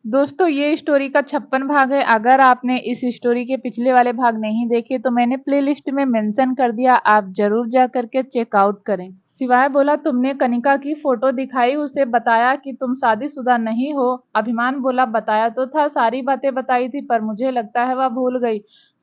दोस्तों ये स्टोरी का 56 भाग है। अगर आपने इस स्टोरी के पिछले वाले भाग नहीं देखे तो मैंने प्लेलिस्ट में मेंशन कर दिया, आप जरूर जा करके चेकआउट करें। शिवाय बोला तुमने कनिका की फोटो दिखाई, उसे बताया कि तुम शादीशुदा नहीं हो। अभिमान बोला बताया तो था, सारी बातें बताई थी, पर मुझे लगता है वह भूल गई।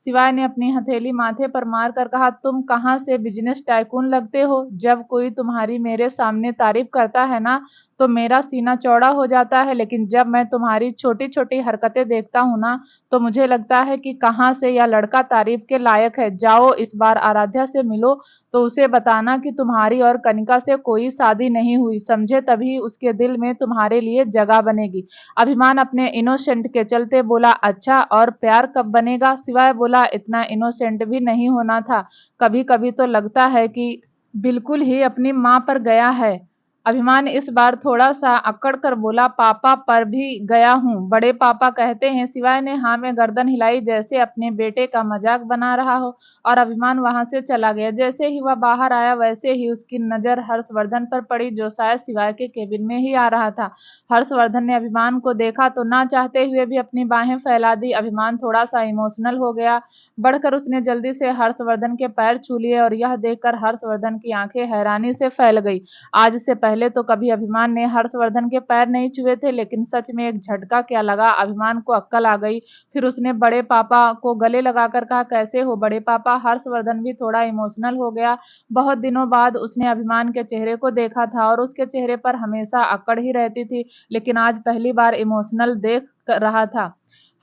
शिवाय ने अपनी हथेली माथे पर मार कर कहा, तुम कहाँ से बिजनेस टाइकून लगते हो। जब कोई तुम्हारी मेरे सामने तारीफ करता है ना तो मेरा सीना चौड़ा हो जाता है, लेकिन जब मैं तुम्हारी छोटी छोटी हरकतें देखता हूँ ना तो मुझे लगता है कि कहाँ से यह लड़का तारीफ के लायक है। जाओ इस बार आराध्या से मिलो तो उसे बताना कि तुम्हारी और कनिका से कोई शादी नहीं हुई, समझे, तभी उसके दिल में तुम्हारे लिए जगह बनेगी। अभिमान अपने इनोसेंट के चलते बोला, अच्छा और प्यार कब बनेगा। सिवाय बोला इतना इनोसेंट भी नहीं होना था, कभी कभी तो लगता है कि बिल्कुल ही अपनी माँ पर गया है। अभिमान इस बार थोड़ा सा अकड़ कर बोला, पापा पर भी गया हूँ, बड़े पापा कहते हैं। सिवाय ने हाँ में गर्दन हिलाई जैसे अपने बेटे का मजाक बना रहा हो, और अभिमान वहां से चला गया। जैसे ही वह बाहर आया वैसे ही उसकी नजर हर्षवर्धन पर पड़ी, जो शायद सिवाय के केबिन में ही आ रहा था। हर्षवर्धन ने अभिमान को देखा तो ना चाहते हुए भी अपनी बाहें फैला दी। अभिमान थोड़ा सा इमोशनल हो गया, बढ़कर उसने जल्दी से हर्षवर्धन के पैर छू लिए, और यह देखकर हर्षवर्धन की आंखें हैरानी से फैल गई। आज से पहले तो कभी अभिमान ने हर्षवर्धन के पैर नहीं छुए थे, लेकिन सच में एक झटका क्या लगा, अभिमान को अक्ल आ गई। फिर उसने बड़े पापा को गले लगाकर कहा, कैसे हो बड़े पापा। हर्षवर्धन भी थोड़ा इमोशनल हो गया। बहुत दिनों बाद उसने अभिमान के चेहरे को देखा था, और उसके चेहरे पर हमेशा अकड़ ही रहती थी, लेकिन आज पहली बार इमोशनल देख रहा था।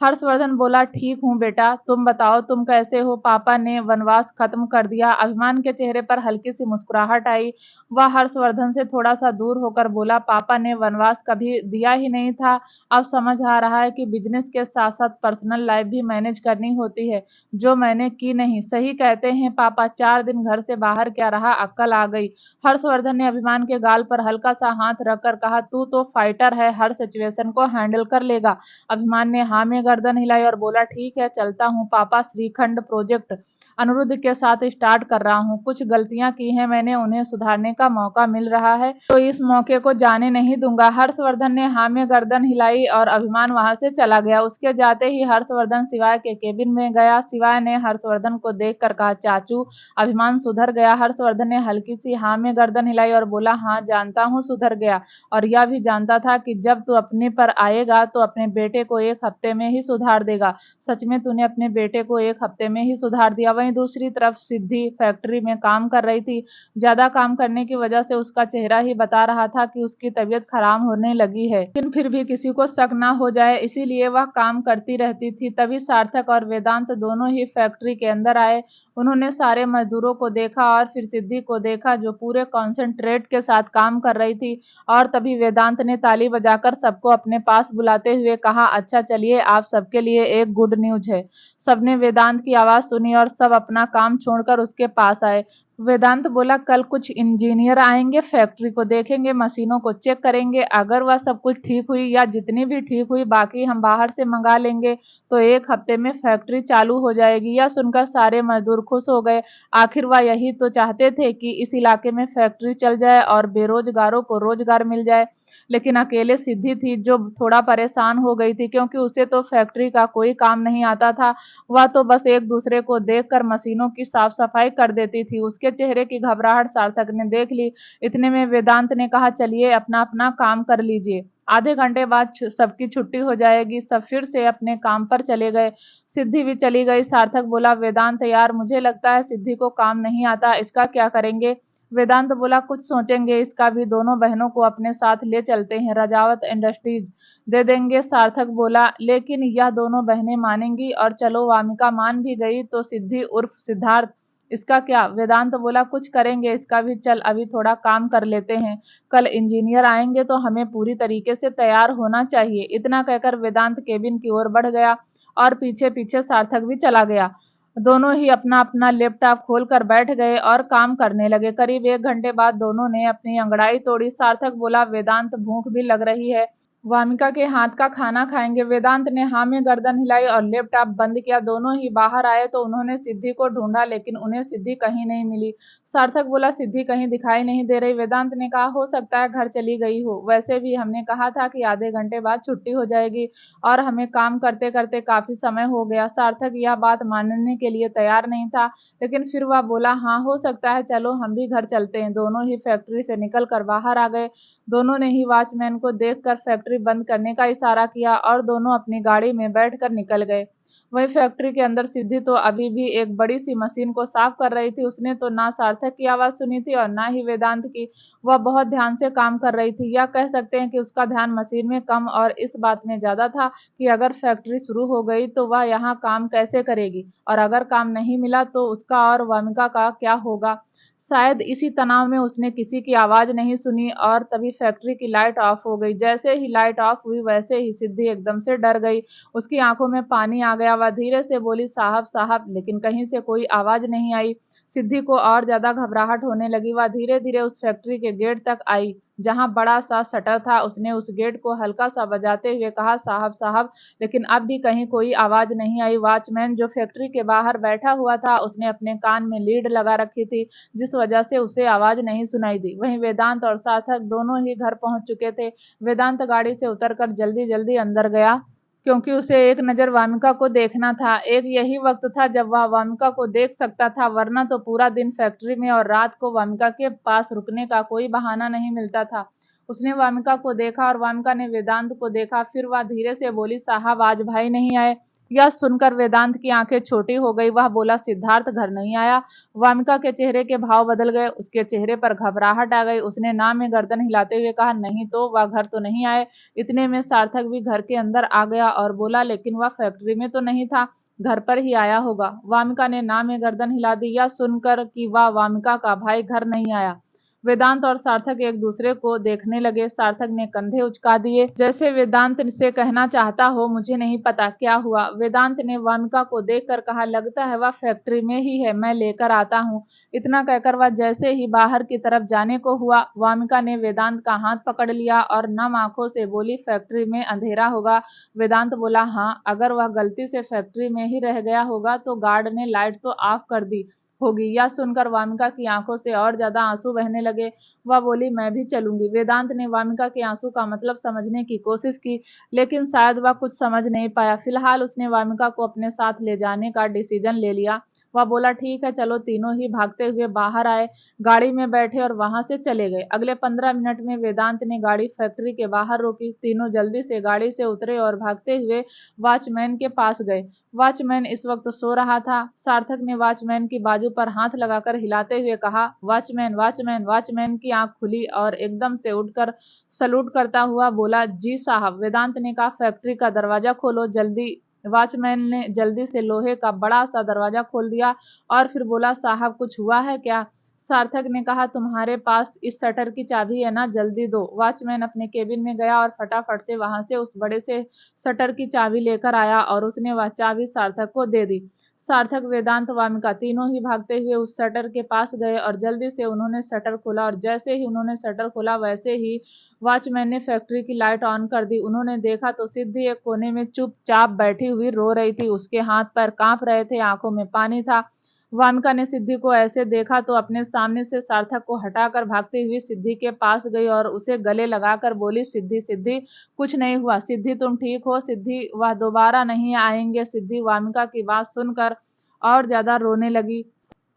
हर्षवर्धन बोला, ठीक हूँ बेटा, तुम बताओ तुम कैसे हो। पापा ने वनवास खत्म कर दिया। अभिमान के चेहरे पर हल्की सी मुस्कुराहट आई। वह हर्षवर्धन से थोड़ा सा दूर होकर बोला, पापा ने वनवास कभी दिया ही नहीं था। अब समझ आ रहा है कि बिजनेस के साथ साथ पर्सनल लाइफ भी मैनेज करनी होती है, जो मैंने की नहीं। सही कहते हैं पापा, 4 दिन घर से बाहर क्या रहा, अक्ल आ गई। हर्षवर्धन ने अभिमान के गाल पर हल्का सा हाथ रखकर कहा, तू तो फाइटर है, हर सिचुएशन को हैंडल कर लेगा। अभिमान ने हाँ में गर्दन हिलाई और बोला, ठीक है चलता हूँ पापा, श्रीखंड प्रोजेक्ट अनुरुद्ध के साथ स्टार्ट कर रहा हूँ। कुछ गलतियां की हैं मैंने, उन्हें सुधारने का मौका मिल रहा है, तो इस मौके को जाने नहीं दूंगा। हर्षवर्धन ने हाँ में गर्दन हिलाई और अभिमान वहां से चला गया। उसके जाते ही हर्षवर्धन सिवाय के केबिन में गया। सिवाय ने हर्षवर्धन को देखकर कहा, चाचू अभिमान सुधर गया। हर्षवर्धन ने हल्की सी हाँ में गर्दन हिलाई और बोला, हाँ जानता हूँ सुधर गया, और यह भी जानता था कि जब तू अपने पर आएगा तो अपने बेटे को 1 हफ्ते में ही सुधार देगा। सच में तूने अपने बेटे को 1 हफ्ते में ही सुधार दिया। वहीं दूसरी तरफ सिद्धि फैक्ट्री में काम कर रही थी। ज्यादा काम करने की वजह से उसका चेहरा ही बता रहा था कि उसकी तबीयत खराब होने लगी है, लेकिन फिर भी किसी को शक ना हो जाए इसीलिए वह काम करती रहती थी। तभी सार्थक और वेदांत दोनों ही फैक्ट्री के अंदर आए। उन्होंने सारे मजदूरों को देखा और फिर सिद्धि को देखा, जो पूरे कॉन्सेंट्रेट के साथ काम कर रही थी। और तभी वेदांत ने ताली बजाकर सबको अपने पास बुलाते हुए कहा, अच्छा चलिए, आप सबके लिए एक गुड न्यूज है। सबने वेदांत की आवाज सुनी और सब अपना काम छोड़कर उसके पास आए। वेदांत बोला, कल कुछ इंजीनियर आएंगे, फैक्ट्री को देखेंगे, मशीनों को चेक करेंगे, अगर वह सब कुछ ठीक हुई या जितनी भी ठीक हुई बाकी हम बाहर से मंगा लेंगे, तो 1 हफ्ते में फैक्ट्री चालू हो जाएगी। यह सुनकर सारे मजदूर खुश हो गए। आखिर वह यही तो चाहते थे कि इस इलाके में फैक्ट्री चल जाए और बेरोजगारों को रोजगार मिल जाए। लेकिन अकेले सिद्धि थी जो थोड़ा परेशान हो गई थी, क्योंकि उसे तो फैक्ट्री का कोई काम नहीं आता था। वह तो बस एक दूसरे को देखकर मशीनों की साफ सफाई कर देती थी। उसके चेहरे की घबराहट सार्थक ने देख ली। इतने में वेदांत ने कहा, चलिए अपना अपना काम कर लीजिए, आधे घंटे बाद सबकी छुट्टी हो जाएगी। सब फिर से अपने काम पर चले गए। सिद्धि भी चली गई। सार्थक बोला, वेदांत यार, मुझे लगता है सिद्धि को काम नहीं आता, इसका क्या करेंगे। वेदांत बोला, कुछ सोचेंगे, इसका भी दोनों बहनों को अपने साथ ले चलते हैं, रजावत इंडस्ट्रीज दे देंगे। सार्थक बोला, लेकिन यह दोनों बहनें मानेंगी, और चलो वामिका मान भी गई तो सिद्धि उर्फ सिद्धार्थ, इसका क्या। वेदांत बोला, कुछ करेंगे इसका भी, चल अभी थोड़ा काम कर लेते हैं, कल इंजीनियर आएंगे तो हमें पूरी तरीके से तैयार होना चाहिए। इतना कहकर वेदांत केबिन की ओर बढ़ गया और पीछे पीछे सार्थक भी चला गया। दोनों ही अपना अपना लैपटॉप खोलकर बैठ गए और काम करने लगे। करीब 1 घंटे बाद दोनों ने अपनी अंगड़ाई तोड़ी। सार्थक बोला, वेदांत भूख भी लग रही है, वामिका के हाथ का खाना खाएंगे। वेदांत ने हाँ में गर्दन हिलाई और लैपटॉप बंद किया। दोनों ही बाहर आए तो उन्होंने सिद्धि को ढूंढा, लेकिन उन्हें सिद्धि कहीं नहीं मिली। सार्थक बोला, सिद्धि कहीं दिखाई नहीं दे रही। वेदांत ने कहा, हो सकता है घर चली गई हो। वैसे भी हमने कहा था कि आधे घंटे बाद छुट्टी हो जाएगी और हमें काम करते करते काफी समय हो गया। सार्थक यह बात मानने के लिए तैयार नहीं था, लेकिन फिर वह बोला, हाँ हो सकता है, चलो हम भी घर चलते हैं। दोनों ही फैक्ट्री से निकल कर बाहर आ गए। दोनों ने ही वॉचमैन को देखकर फैक्ट्री बंद करने का इशारा किया और दोनों अपनी गाड़ी में बैठकर निकल गए। वहीं फैक्ट्री के अंदर सिद्धि तो अभी भी एक बड़ी सी मशीन को साफ कर रही थी। उसने तो ना सार्थक की आवाज सुनी थी और ना ही वेदांत की। वह बहुत ध्यान से काम कर रही थी, या कह सकते हैं कि उसका ध्यान मशीन में कम और इस बात में ज्यादा था कि अगर फैक्ट्री शुरू हो गई तो वह यहाँ काम कैसे करेगी, और अगर काम नहीं मिला तो उसका और वामिका का क्या होगा। शायद इसी तनाव में उसने किसी की आवाज नहीं सुनी और तभी फैक्ट्री की लाइट ऑफ हो गई। जैसे ही लाइट ऑफ हुई वैसे ही सिद्धि एकदम से डर गई। उसकी आंखों में पानी आ गया। वह धीरे से बोली, साहब साहब, लेकिन कहीं से कोई आवाज नहीं आई। सिद्धि को और ज्यादा घबराहट होने लगी। वह धीरे धीरे उस फैक्ट्री के गेट तक आई जहां बड़ा सा शटर था। उसने उस गेट को हल्का सा बजाते हुए कहा, साहब साहब, लेकिन अब भी कहीं कोई आवाज नहीं आई। वॉचमैन जो फैक्ट्री के बाहर बैठा हुआ था, उसने अपने कान में लीड लगा रखी थी, जिस वजह से उसे आवाज नहीं सुनाई दी। वहीं वेदांत और सार्थक दोनों ही घर पहुंच चुके थे। वेदांत गाड़ी से उतरकर जल्दी जल्दी अंदर गया, क्योंकि उसे एक नजर वामिका को देखना था। एक यही वक्त था जब वह वामिका को देख सकता था, वरना तो पूरा दिन फैक्ट्री में और रात को वामिका के पास रुकने का कोई बहाना नहीं मिलता था। उसने वामिका को देखा और वामिका ने वेदांत को देखा। फिर वह धीरे से बोली, साहब आज भाई नहीं आए। यह सुनकर वेदांत की आंखें छोटी हो गई। वह बोला, सिद्धार्थ घर नहीं आया। वामिका के चेहरे के भाव बदल गए। उसके चेहरे पर घबराहट आ गई। उसने ना में गर्दन हिलाते हुए कहा, नहीं तो वह घर तो नहीं आए। इतने में सार्थक भी घर के अंदर आ गया और बोला, लेकिन वह फैक्ट्री में तो नहीं था, घर पर ही आया होगा। वामिका ने ना में गर्दन हिला दी, यह सुनकर कि वह वामिका का भाई घर नहीं आया। वेदांत और सार्थक एक दूसरे को देखने लगे। सार्थक ने कंधे उचका दिए, जैसे वेदांत से कहना चाहता हो, मुझे नहीं पता क्या हुआ। वेदांत ने वामिका को देखकर कहा, लगता है वह फैक्ट्री में ही है, मैं लेकर आता हूँ। इतना कहकर वह जैसे ही बाहर की तरफ जाने को हुआ, वामिका ने वेदांत का हाथ पकड़ लिया और नम आंखों से बोली, फैक्ट्री में अंधेरा होगा। वेदांत बोला, हाँ, अगर वह गलती से फैक्ट्री में ही रह गया होगा तो गार्ड ने लाइट तो ऑफ कर दी होगी। यह सुनकर वामिका की आंखों से और ज्यादा आंसू बहने लगे। वह बोली, मैं भी चलूंगी। वेदांत ने वामिका के आंसू का मतलब समझने की कोशिश की, लेकिन शायद वह कुछ समझ नहीं पाया। फिलहाल उसने वामिका को अपने साथ ले जाने का डिसीजन ले लिया। वह बोला, ठीक है चलो। तीनों ही भागते हुए बाहर आए, गाड़ी में बैठे और वहां से चले गए। अगले 15 मिनट में वेदांत ने गाड़ी फैक्ट्री के बाहर रोकी। तीनों जल्दी से गाड़ी से उतरे और भागते हुए वॉचमैन के पास गए। वॉचमैन इस वक्त सो रहा था। सार्थक ने वॉचमैन की बाजू पर हाथ लगाकर हिलाते हुए कहा, वॉचमैन वॉचमैन। वॉचमैन की आंख खुली और एकदम से उठकर सलूट करता हुआ बोला, जी साहब। वेदांत ने कहा, फैक्ट्री का दरवाजा खोलो जल्दी। वॉचमैन ने जल्दी से लोहे का बड़ा सा दरवाजा खोल दिया और फिर बोला, साहब कुछ हुआ है क्या? सार्थक ने कहा, तुम्हारे पास इस शटर की चाबी है ना, जल्दी दो। वॉचमैन अपने केबिन में गया और फटाफट से वहां से उस बड़े से शटर की चाबी लेकर आया और उसने वह चाबी सार्थक को दे दी। सार्थक, वेदांत, वामिका तीनों ही भागते हुए उस शटर के पास गए और जल्दी से उन्होंने शटर खोला, और जैसे ही उन्होंने शटर खोला वैसे ही वॉचमैन ने फैक्ट्री की लाइट ऑन कर दी। उन्होंने देखा तो सिद्धि एक कोने में चुपचाप बैठी हुई रो रही थी। उसके हाथ पैर कांप रहे थे, आंखों में पानी था। वामिका ने सिद्धि को ऐसे देखा तो अपने सामने से सार्थक को हटाकर भागती हुई सिद्धि के पास गई और उसे गले लगाकर बोली, सिद्धि सिद्धि, कुछ नहीं हुआ। सिद्धि तुम ठीक हो? सिद्धि, वह दोबारा नहीं आएंगे। सिद्धि वामिका की बात सुनकर और ज्यादा रोने लगी।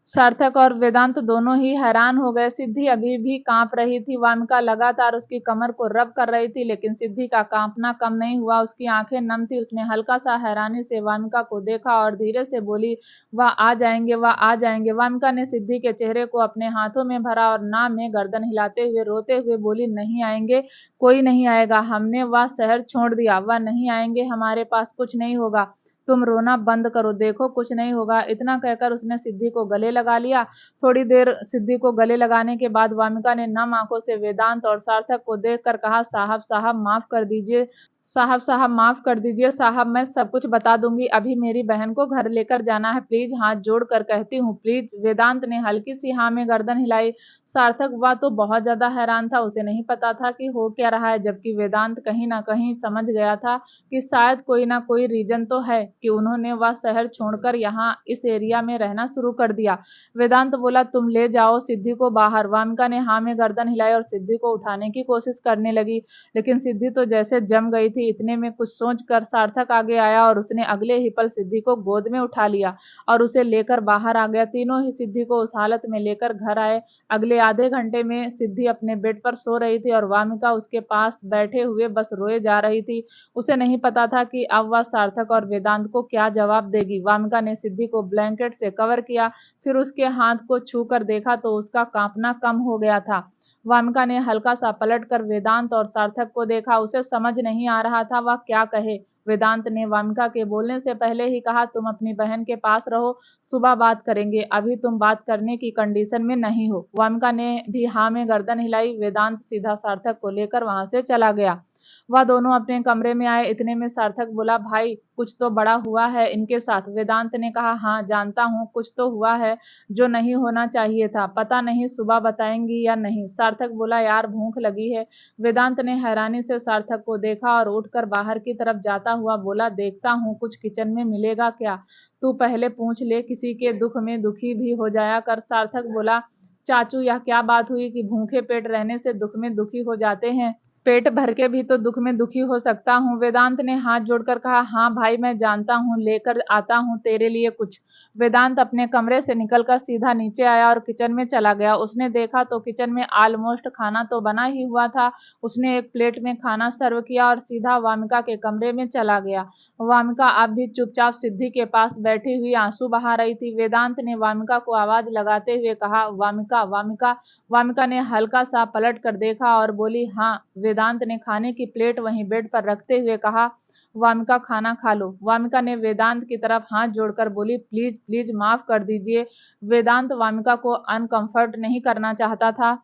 सार्थक और वेदांत दोनों ही हैरान हो गए। सिद्धि अभी भी कांप रही थी। वामिका लगातार उसकी कमर को रब कर रही थी, लेकिन सिद्धि का कांपना कम नहीं हुआ। उसकी आंखें नम थी। उसने हल्का सा हैरानी से वामिका को देखा और धीरे से बोली, वह आ जाएंगे, वह आ जाएंगे। वामिका ने सिद्धि के चेहरे को अपने हाथों में भरा और ना में गर्दन हिलाते हुए रोते हुए बोली, नहीं आएंगे, कोई नहीं आएगा। हमने वह शहर छोड़ दिया, वह नहीं आएंगे, हमारे पास कुछ नहीं होगा। तुम रोना बंद करो, देखो कुछ नहीं होगा। इतना कहकर उसने सिद्धि को गले लगा लिया। थोड़ी देर सिद्धि को गले लगाने के बाद वामिका ने नम आंखों से वेदांत और सार्थक को देखकर कहा, साहब साहब माफ कर दीजिए। साहब साहब माफ कर दीजिए साहब, मैं सब कुछ बता दूंगी। अभी मेरी बहन को घर लेकर जाना है, प्लीज हाथ जोड़ कर कहती हूँ प्लीज। वेदांत ने हल्की सी हाँ में गर्दन हिलाई। सार्थक वह तो बहुत ज्यादा हैरान था, उसे नहीं पता था कि हो क्या रहा है, जबकि वेदांत कहीं ना कहीं समझ गया था कि शायद कोई ना कोई रीजन तो है कि उन्होंने वह शहर छोड़कर यहाँ इस एरिया में रहना शुरू कर दिया। वेदांत बोला तुम ले जाओ सिद्धि को बाहर। वामिका ने हाँ में गर्दन हिलाई और सिद्धि को उठाने की कोशिश करने लगी, लेकिन सिद्धि तो जैसे जम गई थी। इतने में कुछ सोचकर सार्थक आगे आया और उसने अगले ही पल सिद्धि को गोद में उठा लिया और उसे लेकर बाहर आ गया। तीनों ही सिद्धि को उस हालत में लेकर घर आए। अगले आधे घंटे में सिद्धि अपने बेड पर सो रही थी और वामिका उसके पास बैठे हुए बस रोए जा रही थी। उसे नहीं पता था कि अब वह सार्थक और वेदांत को क्या जवाब देगी। वामिका ने सिद्धि को ब्लैंकेट से कवर किया, फिर उसके हाथ को छू कर देखा तो उसका कांपना कम हो गया था। वामिका ने हल्का सा पलटकर वेदांत और सार्थक को देखा। उसे समझ नहीं आ रहा था वह क्या कहे। वेदांत ने वामिका के बोलने से पहले ही कहा तुम अपनी बहन के पास रहो, सुबह बात करेंगे, अभी तुम बात करने की कंडीशन में नहीं हो। वामिका ने भी हाँ में गर्दन हिलाई। वेदांत सीधा सार्थक को लेकर वहां से चला गया। वह दोनों अपने कमरे में आए। इतने में सार्थक बोला भाई कुछ तो बड़ा हुआ है इनके साथ। वेदांत ने कहा हाँ जानता हूँ कुछ तो हुआ है जो नहीं होना चाहिए था, पता नहीं सुबह बताएंगी या नहीं। सार्थक बोला यार भूख लगी है। वेदांत ने हैरानी से सार्थक को देखा और उठकर बाहर की तरफ जाता हुआ बोला देखता हूँ कुछ किचन में मिलेगा क्या, तू पहले पूछ ले, किसी के दुख में दुखी भी हो जाया कर। सार्थक बोला चाचू यह क्या बात हुई कि भूखे पेट रहने से दुख में दुखी हो जाते हैं, पेट भर के भी तो दुख में दुखी हो सकता हूँ। वेदांत ने हाथ जोड़कर कहा हाँ भाई मैं जानता हूँ, लेकर आता हूँ तेरे लिए कुछ। वेदांत अपने कमरे से निकलकर सीधा नीचे आया और किचन में चला गया। उसने देखा तो किचन में ऑलमोस्ट खाना तो बना ही हुआ था। उसने एक प्लेट में खाना सर्व किया और सीधा वामिका के कमरे में चला गया। वामिका अब भी चुपचाप सिद्धि के पास बैठी हुई आंसू बहा रही थी। वेदांत ने वामिका को आवाज लगाते हुए कहा वामिका वामिका। वामिका ने हल्का सा पलट कर देखा और बोली हाँ। वेदांत ने खाने की प्लेट वहीं बेड पर रखते हुए कहा वामिका खाना खा लो। वामिका ने वेदांत की तरफ हाथ जोड़कर बोली प्लीज प्लीज माफ कर दीजिए। वेदांत वामिका को अनकंफर्ट नहीं करना चाहता था।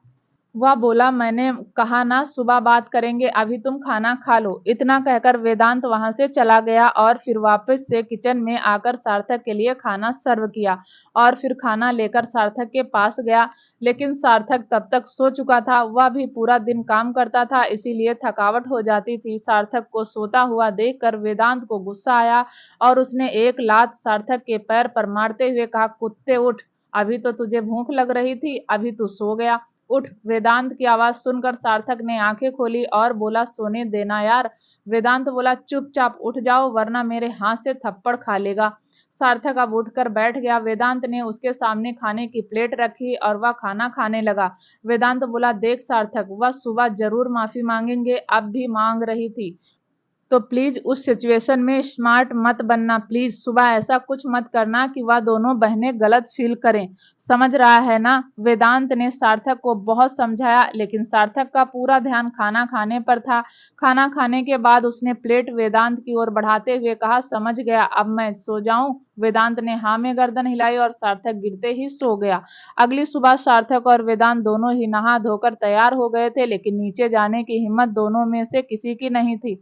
वह बोला मैंने कहा ना सुबह बात करेंगे, अभी तुम खाना खा लो। इतना कहकर वेदांत वहां से चला गया और फिर वापस से किचन में आकर सार्थक के लिए खाना सर्व किया और फिर खाना लेकर सार्थक के पास गया। लेकिन सार्थक तब तक सो चुका था। वह भी पूरा दिन काम करता था, इसीलिए थकावट हो जाती थी। सार्थक को सोता हुआ देखकर वेदांत को गुस्सा आया और उसने एक लात सार्थक के पैर पर मारते हुए कहा कुत्ते उठ, अभी तो तुझे भूख लग रही थी, अभी तू सो गया, उठ। वेदांत की आवाज सुनकर सार्थक ने आंखें खोली और बोला सोने देना यार। वेदांत बोला चुपचाप उठ जाओ वरना मेरे हाथ से थप्पड़ खा लेगा। सार्थक अब उठकर बैठ गया। वेदांत ने उसके सामने खाने की प्लेट रखी और वह खाना खाने लगा। वेदांत बोला देख सार्थक, वह सुबह जरूर माफी मांगेंगे, अब भी मांग रही थी, तो प्लीज उस सिचुएशन में स्मार्ट मत बनना। प्लीज सुबह ऐसा कुछ मत करना कि वह दोनों बहनें गलत फील करें, समझ रहा है ना। वेदांत ने सार्थक को बहुत समझाया, लेकिन सार्थक का पूरा ध्यान खाना खाने पर था। खाना खाने के बाद उसने प्लेट वेदांत की ओर बढ़ाते हुए कहा समझ गया, अब मैं सो जाऊं। वेदांत ने हाँ में गर्दन हिलाई और सार्थक गिरते ही सो गया। अगली सुबह सार्थक और वेदांत दोनों ही नहा धोकर तैयार हो गए थे, लेकिन नीचे जाने की हिम्मत दोनों में से किसी की नहीं थी।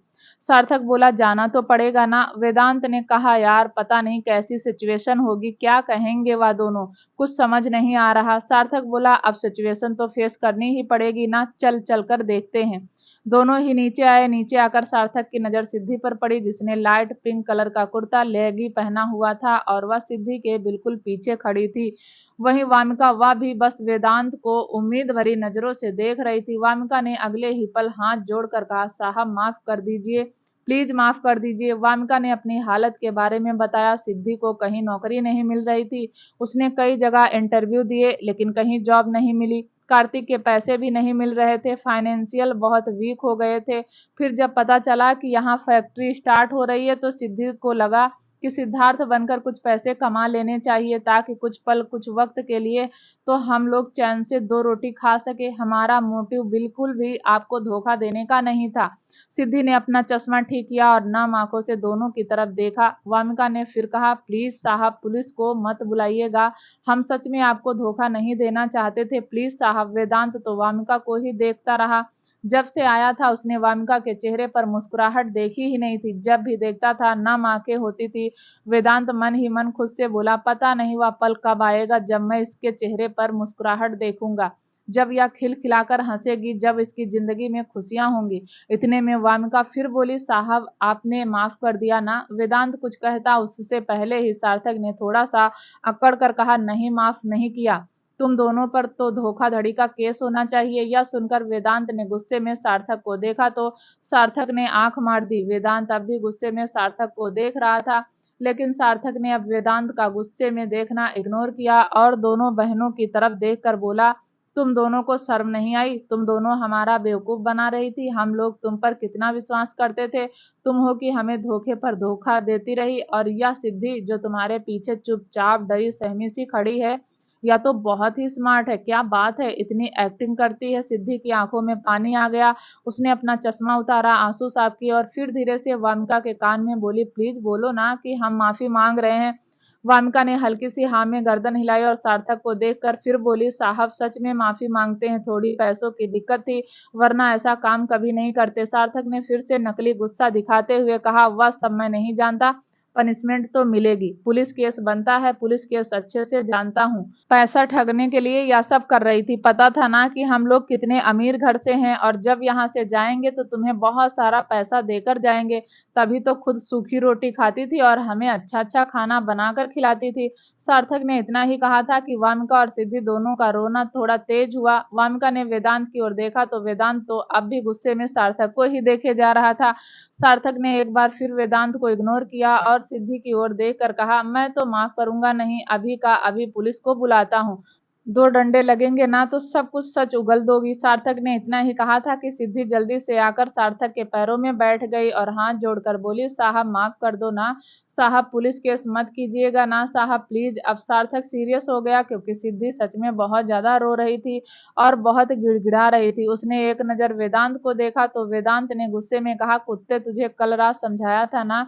सार्थक बोला जाना तो पड़ेगा ना। वेदांत ने कहा यार पता नहीं कैसी सिचुएशन होगी, क्या कहेंगे वह दोनों, कुछ समझ नहीं आ रहा। सार्थक बोला अब सिचुएशन तो फेस करनी ही पड़ेगी ना, चल चल कर देखते हैं। दोनों ही नीचे आए। नीचे आकर सार्थक की नजर सिद्धि पर पड़ी, जिसने लाइट पिंक कलर का कुर्ता लेगी पहना हुआ था और वह सिद्धि के बिल्कुल पीछे खड़ी थी। वहीं वामिका, वह भी बस वेदांत को उम्मीद भरी नजरों से देख रही थी। वामिका ने अगले ही पल हाथ जोड़कर कहा साहब माफ कर दीजिए, प्लीज माफ कर दीजिए। वामिका ने अपनी हालत के बारे में बताया। सिद्धि को कहीं नौकरी नहीं मिल रही थी, उसने कई जगह इंटरव्यू दिए लेकिन कहीं जॉब नहीं मिली। कार्तिक के पैसे भी नहीं मिल रहे थे, फाइनेंशियल बहुत वीक हो गए थे। फिर जब पता चला कि यहाँ फैक्ट्री स्टार्ट हो रही है तो सिद्धि को लगा कि सिद्धार्थ बनकर कुछ पैसे कमा लेने चाहिए ताकि कुछ पल कुछ वक्त के लिए तो हम लोग चैन से दो रोटी खा सके। हमारा मोटिव बिल्कुल भी आपको धोखा देने का नहीं था। सिद्धि ने अपना चश्मा ठीक किया और नम आंखों से दोनों की तरफ देखा। वामिका ने फिर कहा प्लीज साहब पुलिस को मत बुलाइएगा, हम सच में आपको धोखा नहीं देना चाहते थे, प्लीज साहब। वेदांत तो वामिका को ही देखता रहा। जब से आया था उसने वामिका के चेहरे पर मुस्कुराहट देखी ही नहीं थी। जब भी देखता था नम आंखें होती थी। वेदांत मन ही मन खुद से बोला, पता नहीं वह पल कब आएगा जब मैं इसके चेहरे पर मुस्कुराहट देखूंगा, जब यह खिलखिलाकर हंसेगी, जब इसकी जिंदगी में खुशियां होंगी। इतने में वामिका फिर बोली, साहब आपने माफ कर दिया ना। वेदांत कुछ कहता उससे पहले ही सार्थक ने थोड़ा सा अकड़ कर कहा, नहीं माफ नहीं किया, तुम दोनों पर तो धोखाधड़ी का केस होना चाहिए। यह सुनकर वेदांत ने गुस्से में सार्थक को देखा तो सार्थक ने आंख मार दी। वेदांत अब भी गुस्से में सार्थक को देख रहा था, लेकिन सार्थक ने अब वेदांत का गुस्से में देखना इग्नोर किया और दोनों बहनों की तरफ देखकर बोला, तुम दोनों को शर्म नहीं आई? तुम दोनों हमारा बेवकूफ बना रही थी। हम लोग तुम पर कितना विश्वास करते थे। तुम हो कि हमें धोखे पर धोखा देती रही। और यह सिद्धि जो तुम्हारे पीछे चुपचाप डरी सहमी सी खड़ी है, या तो बहुत ही स्मार्ट है। क्या बात है, इतनी एक्टिंग करती है। सिद्धि की आंखों में पानी आ गया। उसने अपना चश्मा उतारा, आंसू साफ किए और फिर धीरे से वामिका के कान में बोली, प्लीज बोलो ना कि हम माफी मांग रहे हैं। वामिका ने हल्की सी हाँ में गर्दन हिलाई और सार्थक को देखकर फिर बोली, साहब सच में माफी मांगते हैं, थोड़ी पैसों की दिक्कत थी, वरना ऐसा काम कभी नहीं करते। सार्थक ने फिर से नकली गुस्सा दिखाते हुए कहा, वह सब मैं नहीं जानता, पनिशमेंट तो मिलेगी, पुलिस केस बनता है, पुलिस केस अच्छे से जानता हूँ। पैसा ठगने के लिए यह सब कर रही थी। पता था ना कि हम लोग कितने अमीर घर से हैं और जब यहाँ से जाएंगे तो तुम्हें बहुत सारा पैसा देकर जाएंगे, तभी तो खुद सूखी रोटी खाती थी और हमें अच्छा अच्छा खाना बनाकर खिलाती थी। सार्थक ने इतना ही कहा था कि वामिका और सिद्धि दोनों का रोना थोड़ा तेज हुआ। वामिका ने वेदांत की ओर देखा तो वेदांत तो अब भी गुस्से में सार्थक को ही देखे जा रहा था। सार्थक ने एक बार फिर वेदांत को इग्नोर किया और सिद्धि की ओर देखकर कहा, मैं तो माफ करूंगा नहीं, अभी का अभी पुलिस को बुलाता हूँ, दो डंडे लगेंगे ना तो सब कुछ सच उगल दोगी। सार्थक ने इतना ही कहा था कि सिद्धि जल्दी से आकर सार्थक के पैरों में बैठ गई और हाथ जोड़कर बोली, साहब माफ कर दो ना, साहब पुलिस केस मत कीजिएगा ना साहब, प्लीज। अब सार्थक सीरियस हो गया क्योंकि सिद्धि सच में बहुत ज्यादा रो रही थी और बहुत गिड़गिड़ा रही थी। उसने एक नजर वेदांत को देखा तो वेदांत ने गुस्से में कहा, कुत्ते तुझे कल रात समझाया था ना,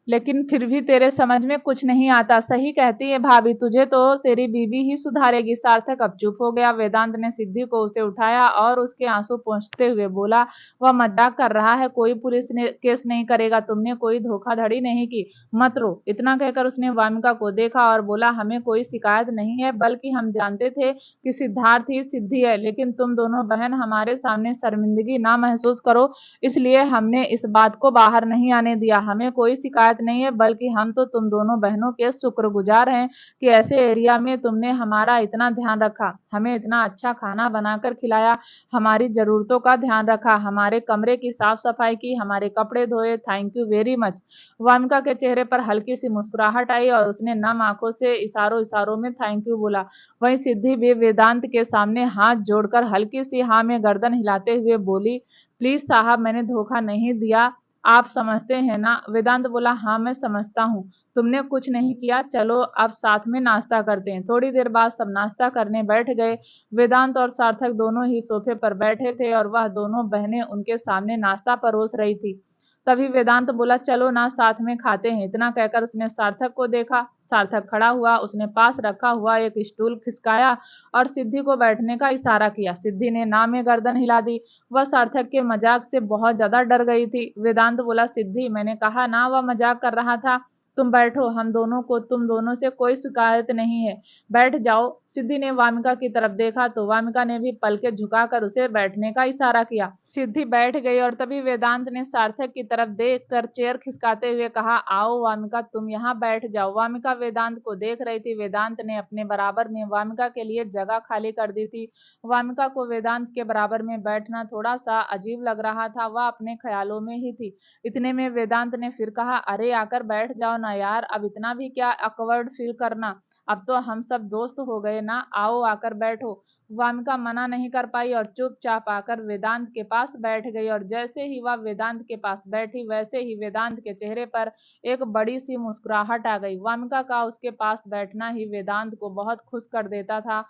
लेकिन फिर भी तेरे समझ में कुछ नहीं आता। सही कहती है भाभी, तुझे तो तेरी बीवी ही सुधारेगी। सार्थक अब चुप हो गया। वेदांत ने सिद्धि को उसे उठाया और उसके आंसू पोंछते हुए बोला, वह मजाक कर रहा है, कोई पुलिस ने केस नहीं करेगा, तुमने कोई धोखाधड़ी नहीं की, मत रो। इतना कहकर उसने वामिका को देखा और बोला, हमें कोई शिकायत नहीं है, बल्कि हम जानते थे कि सिद्धार्थ ही सिद्धि है, लेकिन तुम दोनों बहन हमारे सामने शर्मिंदगी ना महसूस करो, इसलिए हमने इस बात को बाहर नहीं आने दिया। हमें कोई शिकायत नहीं है, बल्कि हम तो तुम दोनों बहनों के शुक्रगुजार हैं कि ऐसे एरिया में तुमने हमारा इतना ध्यान रखा, हमें इतना अच्छा खाना बनाकर खिलाया, हमारी जरूरतों का ध्यान रखा, हमारे कमरे की साफ सफाई की, हमारे कपड़े धोए। Thank you very much. Wamiqa के चेहरे पर हल्की सी मुस्कुराहट आई और उसने नम आंखों से इशारों इशारों में थैंक यू बोला। वहीं सिद्धि भी वेदांत के सामने हाथ जोड़कर हल्की सी हाँ में गर्दन हिलाते हुए बोली, प्लीज साहब मैंने धोखा नहीं दिया, आप समझते हैं ना। वेदांत बोला, हाँ मैं समझता हूँ, तुमने कुछ नहीं किया, चलो अब साथ में नाश्ता करते हैं। थोड़ी देर बाद सब नाश्ता करने बैठ गए। वेदांत और सार्थक दोनों ही सोफे पर बैठे थे और वह दोनों बहनें उनके सामने नाश्ता परोस रही थी। तभी वेदांत बोला, चलो ना साथ में खाते हैं। इतना कहकर उसने सार्थक को देखा। सार्थक खड़ा हुआ, उसने पास रखा हुआ एक स्टूल खिसकाया और सिद्धि को बैठने का इशारा किया। सिद्धि ने ना में गर्दन हिला दी। वह सार्थक के मजाक से बहुत ज्यादा डर गई थी। वेदांत बोला, सिद्धि मैंने कहा ना वह मजाक कर रहा था, तुम बैठो, हम दोनों को तुम दोनों से कोई शिकायत नहीं है, बैठ जाओ। सिद्धि ने वामिका की तरफ देखा तो वामिका ने भी पलके झुकाकर उसे बैठने का इशारा किया। सिद्धि बैठ गई और तभी वेदांत ने सार्थक की तरफ देखकर चेयर खिसकाते हुए कहा, आओ वामिका तुम यहाँ बैठ जाओ। वामिका वेदांत को देख रही थी। वेदांत ने अपने बराबर में वामिका के लिए जगह खाली कर दी थी। वामिका को वेदांत के बराबर में बैठना थोड़ा सा अजीब लग रहा था, वह अपने ख्यालों में ही थी। इतने में वेदांत ने फिर कहा, अरे आकर बैठ जाओ ना यार, अब इतना भी क्या अकवर्ड फील करना, अब तो हम सब दोस्त हो गए ना, आओ आकर बैठो। वामिका मना नहीं कर पाई और चुपचाप आकर वेदांत के पास बैठ गई और जैसे ही वह वेदांत के पास बैठी वैसे ही वेदांत के चेहरे पर एक बड़ी सी मुस्कुराहट आ गई। वामिका का उसके पास बैठना ही वेदांत को बहुत खुश कर देता था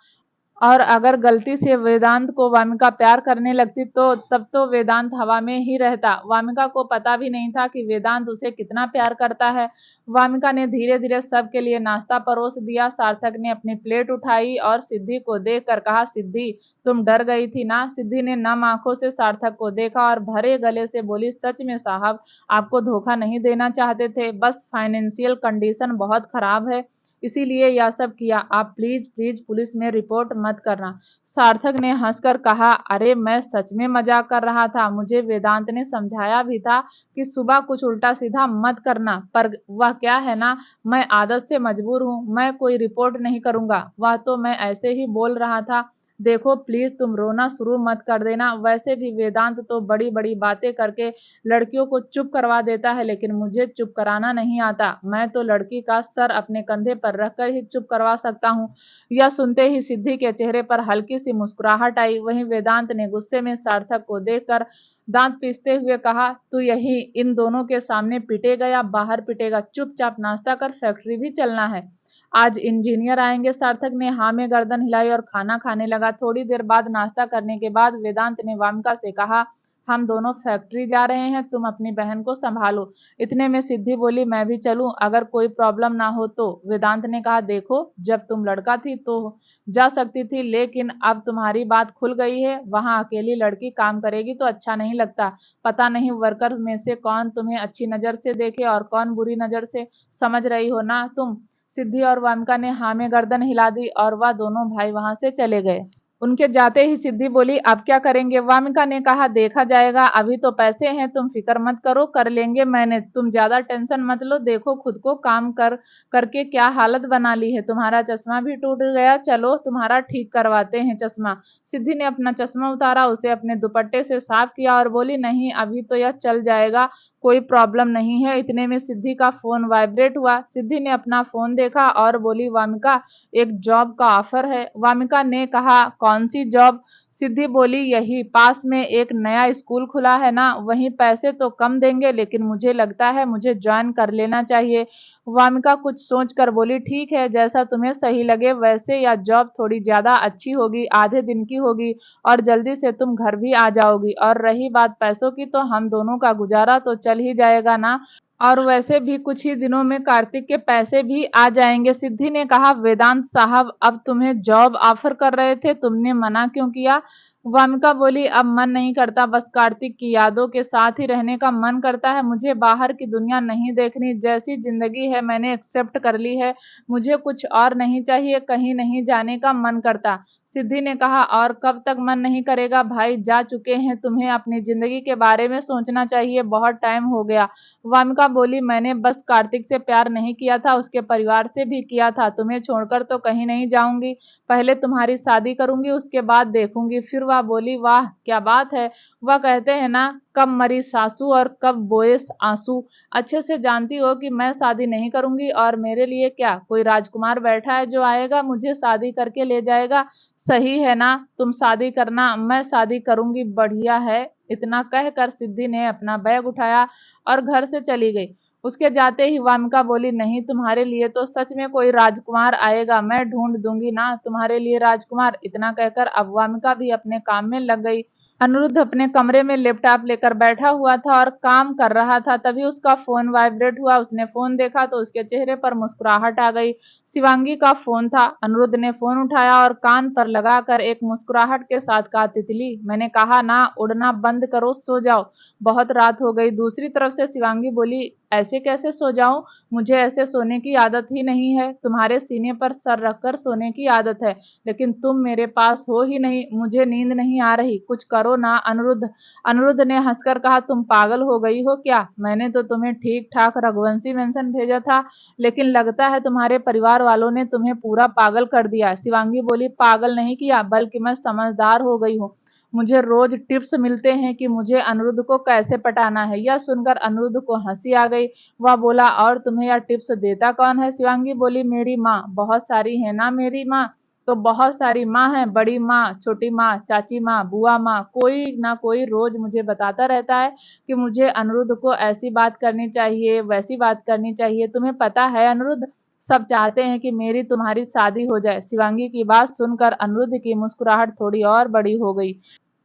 और अगर गलती से वेदांत को वामिका प्यार करने लगती तो तब तो वेदांत हवा में ही रहता। वामिका को पता भी नहीं था कि वेदांत उसे कितना प्यार करता है। वामिका ने धीरे धीरे सबके लिए नाश्ता परोस दिया। सार्थक ने अपनी प्लेट उठाई और सिद्धि को देखकर कहा, सिद्धि तुम डर गई थी ना। सिद्धि ने नम आंखों से सार्थक को देखा और भरे गले से बोली, सच में साहब, आपको धोखा नहीं देना चाहते थे, बस फाइनेंशियल कंडीशन बहुत खराब है, इसीलिए यह सब किया। आप प्लीज प्लीज पुलिस में रिपोर्ट मत करना। सार्थक ने हंसकर कहा, अरे मैं सच में मजाक कर रहा था। मुझे वेदांत ने समझाया भी था कि सुबह कुछ उल्टा सीधा मत करना, पर वह क्या है ना, मैं आदत से मजबूर हूँ। मैं कोई रिपोर्ट नहीं करूंगा, वह तो मैं ऐसे ही बोल रहा था। देखो प्लीज तुम रोना शुरू मत कर देना। वैसे भी वेदांत तो बड़ी बड़ी बातें करके लड़कियों को चुप करवा देता है, लेकिन मुझे चुप कराना नहीं आता। मैं तो लड़की का सर अपने कंधे पर रखकर ही चुप करवा सकता हूँ। यह सुनते ही सिद्धि के चेहरे पर हल्की सी मुस्कुराहट आई। वहीं वेदांत ने गुस्से में सार्थक को देखकर दांत पीसते हुए कहा, तू यही इन दोनों के सामने पिटेगा या बाहर पिटेगा? चुपचाप नाश्ता कर, फैक्ट्री भी चलना है। आज इंजीनियर आएंगे। सार्थक ने हाँ में गर्दन हिलाई और खाना खाने लगा। थोड़ी देर बाद नाश्ता करने के बाद वेदांत ने वामिका से कहा, हम दोनों फैक्ट्री जा रहे हैं, तुम अपनी बहन को संभालो। इतने में सिद्धि बोली, मैं भी चलूं अगर कोई प्रॉब्लम ना हो तो। वेदांत ने कहा, देखो जब तुम लड़का थी तो जा सकती थी, लेकिन अब तुम्हारी बात खुल गई है, वहां अकेली लड़की काम करेगी तो अच्छा नहीं लगता। पता नहीं वर्कर में से कौन तुम्हें अच्छी नजर से देखे और कौन बुरी नजर से, समझ रही हो ना तुम। सिद्धि और वामिका ने हाँ में गर्दन हिला दी और वह दोनों भाई वहां से चले गए। उनके जाते ही सिद्धि बोली, अब क्या करेंगे? वामिका ने कहा, देखा जाएगा, अभी तो पैसे हैं, तुम फिक्र मत करो, कर लेंगे मैनेज, तुम ज्यादा टेंशन मत लो। देखो खुद को काम कर करके क्या हालत बना ली है, तुम्हारा चश्मा भी टूट गया, चलो तुम्हारा ठीक करवाते हैं चश्मा। सिद्धि ने अपना चश्मा उतारा, उसे अपने दुपट्टे से साफ किया और बोली, नहीं अभी तो यह चल जाएगा, कोई प्रॉब्लम नहीं है। इतने में सिद्धि का फोन वाइब्रेट हुआ। सिद्धि ने अपना फोन देखा और बोली, वामिका एक जॉब का ऑफर है। वामिका ने कहा, कौन सी जॉब? सिद्धि बोली, यही पास में एक नया स्कूल खुला है ना, वहीं पैसे तो कम देंगे, लेकिन मुझे लगता है मुझे ज्वाइन कर लेना चाहिए। वामिका कुछ सोच कर बोली, ठीक है, जैसा तुम्हें सही लगे। वैसे यह जॉब थोड़ी ज्यादा अच्छी होगी, आधे दिन की होगी और जल्दी से तुम घर भी आ जाओगी। और रही बात पैसों की, तो हम दोनों का गुजारा तो चल ही जाएगा ना, और वैसे भी कुछ ही दिनों में कार्तिक के पैसे भी आ जाएंगे। सिद्धि ने कहा, वेदांत साहब अब तुम्हें जॉब ऑफर कर रहे थे, तुमने मना क्यों किया? वामिका बोली, अब मन नहीं करता, बस कार्तिक की यादों के साथ ही रहने का मन करता है। मुझे बाहर की दुनिया नहीं देखनी, जैसी जिंदगी है मैंने एक्सेप्ट कर ली है, मुझे कुछ और नहीं चाहिए, कहीं नहीं जाने का मन करता। सिद्धि ने कहा, और कब तक मन नहीं करेगा? भाई जा चुके हैं, तुम्हें अपनी जिंदगी के बारे में सोचना चाहिए, बहुत टाइम हो गया। वामिका बोली, मैंने बस कार्तिक से प्यार नहीं किया था, उसके परिवार से भी किया था। तुम्हें छोड़कर तो कहीं नहीं जाऊंगी, पहले तुम्हारी शादी करूंगी, उसके बाद देखूंगी। फिर वह बोली, वाह क्या बात है, वह कहते हैं ना, कब मरी सासू और कब बोए आंसू। अच्छे से जानती हो कि मैं शादी नहीं करूंगी, और मेरे लिए क्या कोई राजकुमार बैठा है जो आएगा मुझे शादी करके ले जाएगा? सही है ना, तुम शादी करना, मैं शादी करूंगी, बढ़िया है। इतना कहकर सिद्धि ने अपना बैग उठाया और घर से चली गई। उसके जाते ही वामिका बोली, नहीं तुम्हारे लिए तो सच में कोई राजकुमार आएगा, मैं ढूंढ दूंगी ना तुम्हारे लिए राजकुमार। इतना कहकर अब वामिका भी अपने काम में लग गई। अनिरुद्ध अपने कमरे में लैपटॉप लेकर बैठा हुआ था और काम कर रहा था। तभी उसका फोन वाइब्रेट हुआ। उसने फोन देखा तो उसके चेहरे पर मुस्कुराहट आ गई। शिवांगी का फोन था। अनिरुद्ध ने फोन उठाया और कान पर लगाकर एक मुस्कुराहट के साथ कहा, तितली मैंने कहा ना, उड़ना बंद करो, सो जाओ, बहुत रात हो गई। दूसरी तरफ से शिवांगी बोली, ऐसे कैसे सो जाऊं, मुझे ऐसे सोने की आदत ही नहीं है, तुम्हारे सीने पर सर रखकर सोने की आदत है, लेकिन तुम मेरे पास हो ही नहीं, मुझे नींद नहीं आ रही, कुछ करो ना अनिरुद्ध। अनिरुद्ध ने हंसकर कहा, तुम पागल हो गई हो क्या? मैंने तो तुम्हें ठीक ठाक रघुवंशी मेंशन भेजा था, लेकिन लगता है तुम्हारे परिवार वालों ने तुम्हें पूरा पागल कर दिया। शिवांगी बोली, पागल नहीं किया, बल्कि मैं समझदार हो गई हूँ। मुझे रोज टिप्स मिलते हैं कि मुझे अनिरुद्ध को कैसे पटाना है। यह सुनकर अनिरुद्ध को हंसी आ गई। वह बोला, और तुम्हें यह टिप्स देता कौन है? शिवांगी बोली, मेरी माँ। बहुत सारी है ना मेरी माँ? तो बहुत सारी माँ है, बड़ी माँ, छोटी माँ, चाची माँ, बुआ माँ, कोई ना कोई रोज मुझे बताता रहता है कि मुझे अनिरुद्ध को ऐसी बात करनी चाहिए, वैसी बात करनी चाहिए। तुम्हें पता है अनिरुद्ध, सब चाहते हैं कि मेरी तुम्हारी शादी हो जाए। शिवांगी की बात सुनकर अनिरुद्ध की मुस्कुराहट थोड़ी और बड़ी हो गई।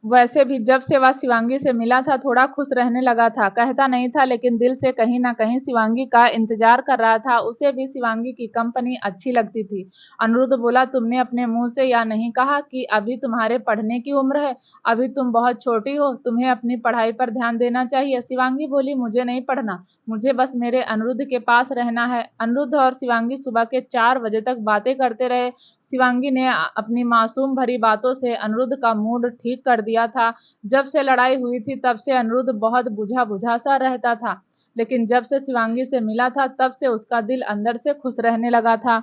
वैसे भी जब से वह शिवांगी से मिला था थोड़ा खुश रहने लगा था। कहता नहीं था लेकिन दिल से कहीं ना कहीं शिवांगी का इंतजार कर रहा था। उसे भी शिवांगी की कंपनी अच्छी लगती थी। अनिरुद्ध बोला, तुमने अपने मुंह से या नहीं कहा कि अभी तुम्हारे पढ़ने की उम्र है? अभी तुम बहुत छोटी हो, तुम्हें अपनी पढ़ाई पर ध्यान देना चाहिए। शिवांगी बोली, मुझे नहीं पढ़ना, मुझे बस मेरे अनिरुद्ध के पास रहना है। अनिरुद्ध और शिवांगी सुबह के 4 बजे तक बातें करते रहे। शिवांगी ने अपनी मासूम भरी बातों से अनिरुद्ध का मूड ठीक कर दिया था। जब से लड़ाई हुई थी तब से अनिरुद्ध बहुत बुझा बुझा सा रहता था, लेकिन जब से शिवांगी से मिला था तब से उसका दिल अंदर से खुश रहने लगा था।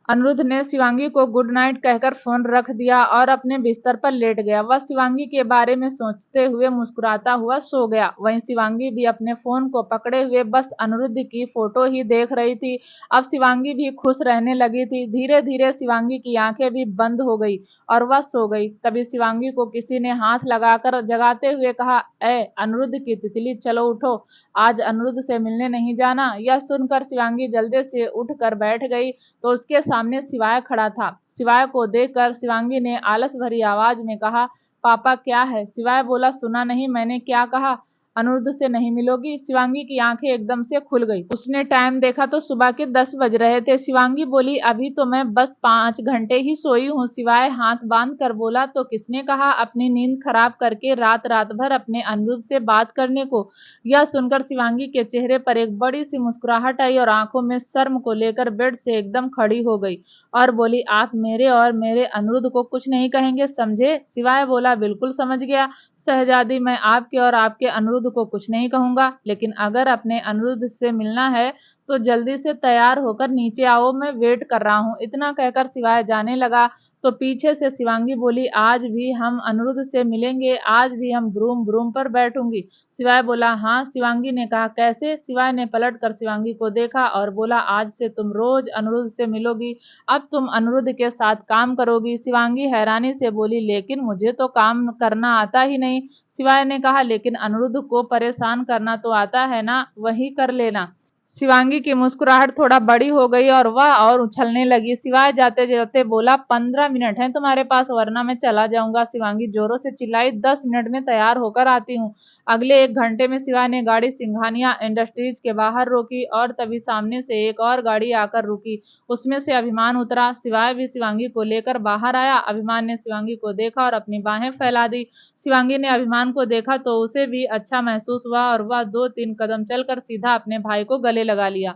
अनिरुद्ध ने शिवांगी को गुड नाइट कहकर फोन रख दिया और अपने बिस्तर पर लेट गया। वह शिवांगी के बारे में सोचते हुए मुस्कुराता हुआ सो गया। वहीं शिवांगी भी अपने फोन को पकड़े हुए बस अनिरुद्ध की फोटो ही देख रही थी। अब शिवांगी भी खुश रहने लगी थी। धीरे धीरे शिवांगी की आंखें भी बंद हो गई और वह सो गई। तभी शिवांगी को किसी ने हाथ लगाकर जगाते हुए कहा, ए अनिरुद्ध की तितली, चलो उठो, आज अनिरुद्ध से मिलने नहीं जाना? यह सुनकर शिवांगी जल्दी से उठकर बैठ गई तो उसके सामने शिवाय खड़ा था। शिवाय को देखकर शिवांगी ने आलस भरी आवाज में कहा, पापा क्या है? शिवाय बोला, सुना नहीं मैंने क्या कहा? अनिरुद्ध से नहीं मिलोगी? शिवांगी की आंखें एकदम से खुल गई। उसने टाइम देखा तो सुबह के 10 बज रहे थे। शिवांगी बोली, अभी तो मैं बस 5 घंटे ही सोई हूँ। शिवाय हाथ बांध कर बोला, तो किसने कहा अपनी नींद खराब करके रात रात भर अपने अनिरुद्ध से बात करने को? यह सुनकर शिवांगी के चेहरे पर एक बड़ी सी मुस्कुराहट आई और आंखों में शर्म को लेकर बेड से एकदम खड़ी हो गई और बोली, आप मेरे और मेरे अनिरुद्ध को कुछ नहीं कहेंगे, समझे? शिवाय बोला, बिल्कुल समझ गया शहजादी, मैं आपके और आपके अनिरुद्ध को कुछ नहीं कहूंगा, लेकिन अगर अपने अनिरुद्ध से मिलना है तो जल्दी से तैयार होकर नीचे आओ, मैं वेट कर रहा हूँ। इतना कहकर शिवाय जाने लगा तो पीछे से शिवांगी बोली, आज भी हम अनिरुद्ध से मिलेंगे, आज भी हम ब्रूम ब्रूम पर बैठूंगी। शिवाय बोला, हाँ। शिवांगी ने कहा, कैसे? शिवाय ने पलट कर शिवांगी को देखा और बोला, आज से तुम रोज अनिरुद्ध से मिलोगी, अब तुम अनिरुद्ध के साथ काम करोगी। शिवांगी हैरानी से बोली, लेकिन मुझे तो काम करना आता ही नहीं। शिवाय ने कहा, लेकिन अनिरुद्ध को परेशान करना तो आता है ना, वही कर लेना। शिवांगी की मुस्कुराहट थोड़ा बड़ी हो गई और वह और उछलने लगी। शिवाय जाते जाते बोला, 15 मिनट है तुम्हारे पास, वरना मैं चला जाऊंगा। शिवांगी जोरों से चिल्लाई, 10 मिनट में तैयार होकर आती हूँ। अगले 1 घंटे में शिवाय ने गाड़ी सिंघानिया इंडस्ट्रीज के बाहर रोकी और तभी सामने से एक और गाड़ी आकर रुकी। उसमें से अभिमान उतरा। शिवाय भी शिवांगी को लेकर बाहर आया। अभिमान ने शिवांगी को देखा और अपनी बाहें फैला दी। शिवांगी ने अभिमान को देखा तो उसे भी अच्छा महसूस हुआ और वह 2-3 कदम चलकर सीधा अपने भाई को गले लगा लिया।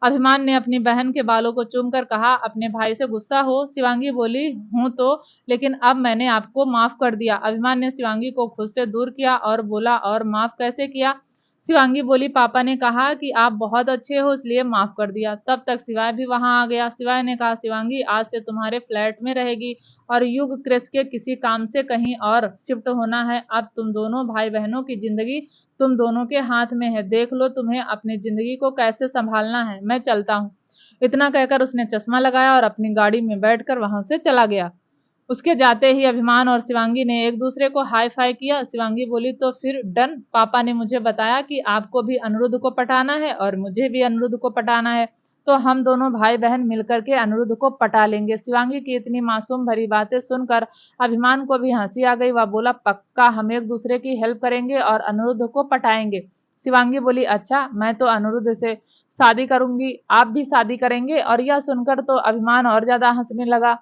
अभिमान ने अपनी बहन के बालों को चूमकर कहा, अपने भाई से गुस्सा हो? शिवांगी बोली, हूं तो, लेकिन अब मैंने आपको माफ कर दिया। अभिमान ने शिवांगी को खुद से दूर किया और बोला, और माफ कैसे किया? शिवांगी बोली, पापा ने कहा कि आप बहुत अच्छे हो इसलिए माफ कर दिया। तब तक शिवाय भी वहां आ गया। शिवाय ने कहा, शिवांगी आज से तुम्हारे फ्लैट में रहेगी और युग क्रिस के किसी काम से कहीं और शिफ्ट होना है। अब तुम दोनों भाई बहनों की जिंदगी तुम दोनों के हाथ में है। देख लो तुम्हें अपनी जिंदगी को कैसे संभालना है। मैं चलता हूँ। इतना कहकर उसने चश्मा लगाया और अपनी गाड़ी में बैठकर वहां से चला गया। उसके जाते ही अभिमान और शिवांगी ने एक दूसरे को हाई फाई किया। शिवांगी बोली, तो फिर डन। पापा ने मुझे बताया कि आपको भी अनिरुद्ध को पटाना है और मुझे भी अनिरुद्ध को पटाना है, तो हम दोनों भाई बहन मिलकर के अनिरुद्ध को पटा लेंगे। शिवांगी की इतनी मासूम भरी बातें सुनकर अभिमान को भी हंसी आ गई। वह बोला, पक्का हम एक दूसरे की हेल्प करेंगे और अनिरुद्ध को पटाएंगे। शिवांगी बोली, अच्छा, मैं तो अनिरुद्ध से शादी करूंगी, आप भी शादी करेंगे? और यह सुनकर तो अभिमान और ज्यादा हंसने लगा।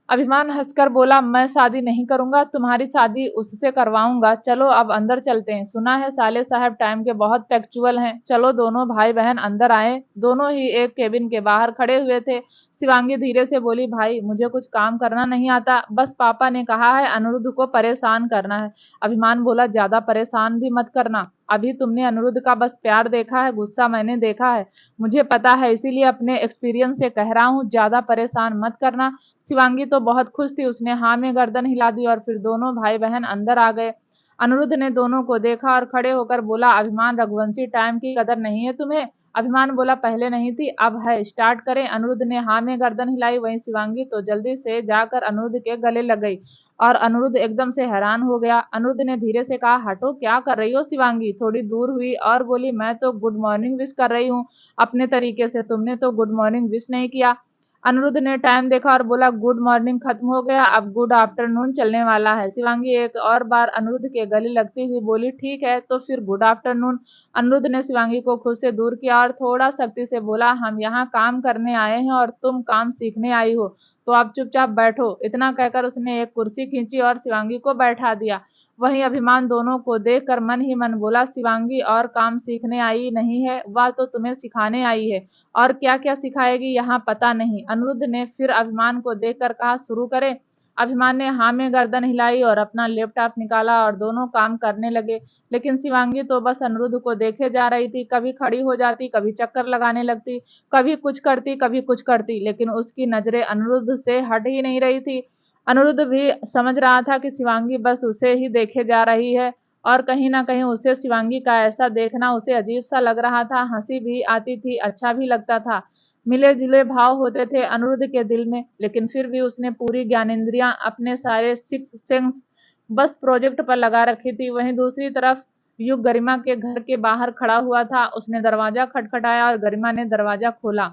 अभिमान हंसकर बोला, मैं शादी नहीं करूंगा, तुम्हारी शादी उससे करवाऊंगा। चलो अब अंदर चलते हैं। सुना है साले साहब टाइम के बहुत पंक्चुअल हैं। चलो। दोनों भाई बहन अंदर आए। दोनों ही एक केबिन के बाहर खड़े हुए थे। शिवांगी धीरे से बोली, भाई मुझे कुछ काम करना नहीं आता, बस पापा ने कहा है अनिरुद्ध को परेशान करना है। अभिमान बोला, ज्यादा परेशान भी मत करना, अभी तुमने अनिरुद्ध का बस प्यार देखा है, गुस्सा मैंने देखा है, मुझे पता है, इसीलिए अपने एक्सपीरियंस से कह रहा हूँ, ज्यादा परेशान मत करना। शिवांगी तो बहुत खुश थी। उसने हाँ में गर्दन हिला दी और फिर दोनों भाई बहन अंदर आ गए। अनिरुद्ध ने दोनों को देखा और खड़े होकर बोला, अभिमान, रघुवंशी टाइम की कदर नहीं है तुम्हें? अभिमान बोला पहले नहीं थी, अब है, स्टार्ट करें। अनिरुद्ध ने हाँ में गर्दन हिलाई। वहीं शिवांगी तो जल्दी से जाकर अनिरुद्ध के गले लग गई और अनिरुद्ध एकदम से हैरान हो गया। अनिरुद्ध ने धीरे से कहा, हटो, क्या कर रही हो शिवांगी? थोड़ी दूर हुई और बोली, मैं तो गुड मॉर्निंग विश कर रही हूँ अपने तरीके से, तुमने तो गुड मॉर्निंग विश नहीं किया। अनिरुद्ध ने टाइम देखा और बोला, गुड मॉर्निंग खत्म हो गया, अब गुड आफ्टरनून चलने वाला है। शिवांगी एक और बार अनिरुद्ध के गले लगती हुई बोली, ठीक है तो फिर गुड आफ्टरनून। अनिरुद्ध ने शिवांगी को खुद से दूर किया और थोड़ा सख्ती से बोला, हम यहाँ काम करने आए हैं और तुम काम सीखने आई हो, तो आप चुपचाप बैठो। इतना कहकर उसने एक कुर्सी खींची और शिवांगी को बैठा दिया। वहीं अभिमान दोनों को देखकर मन ही मन बोला, शिवांगी और काम सीखने आई नहीं है, वह तो तुम्हें सिखाने आई है, और क्या क्या सिखाएगी यहाँ पता नहीं। अनिरुद्ध ने फिर अभिमान को देखकर कहा, शुरू करें। अभिमान ने हाँ में गर्दन हिलाई और अपना लैपटॉप निकाला और दोनों काम करने लगे। लेकिन शिवांगी तो बस अनिरुद्ध को देखे जा रही थी, कभी खड़ी हो जाती, कभी चक्कर लगाने लगती, कभी कुछ करती, कभी कुछ करती, लेकिन उसकी नजरें अनिरुद्ध से हट ही नहीं रही थी। अनिरुद्ध भी समझ रहा था कि शिवांगी बस उसे ही देखे जा रही है, और कहीं ना कहीं उसे शिवांगी का ऐसा देखना उसे अजीब सा लग रहा था। हंसी भी आती थी, अच्छा भी लगता था। मिले जुले भाव होते थे अनिरुद्ध के दिल में, लेकिन फिर भी उसने पूरी ज्ञानेंद्रियां, अपने सारे सिक्स सेंस बस प्रोजेक्ट पर लगा रखी थी। वहीं दूसरी तरफ युग गरिमा के घर के बाहर खड़ा हुआ था। उसने दरवाजा खटखटाया और गरिमा ने दरवाजा खोला।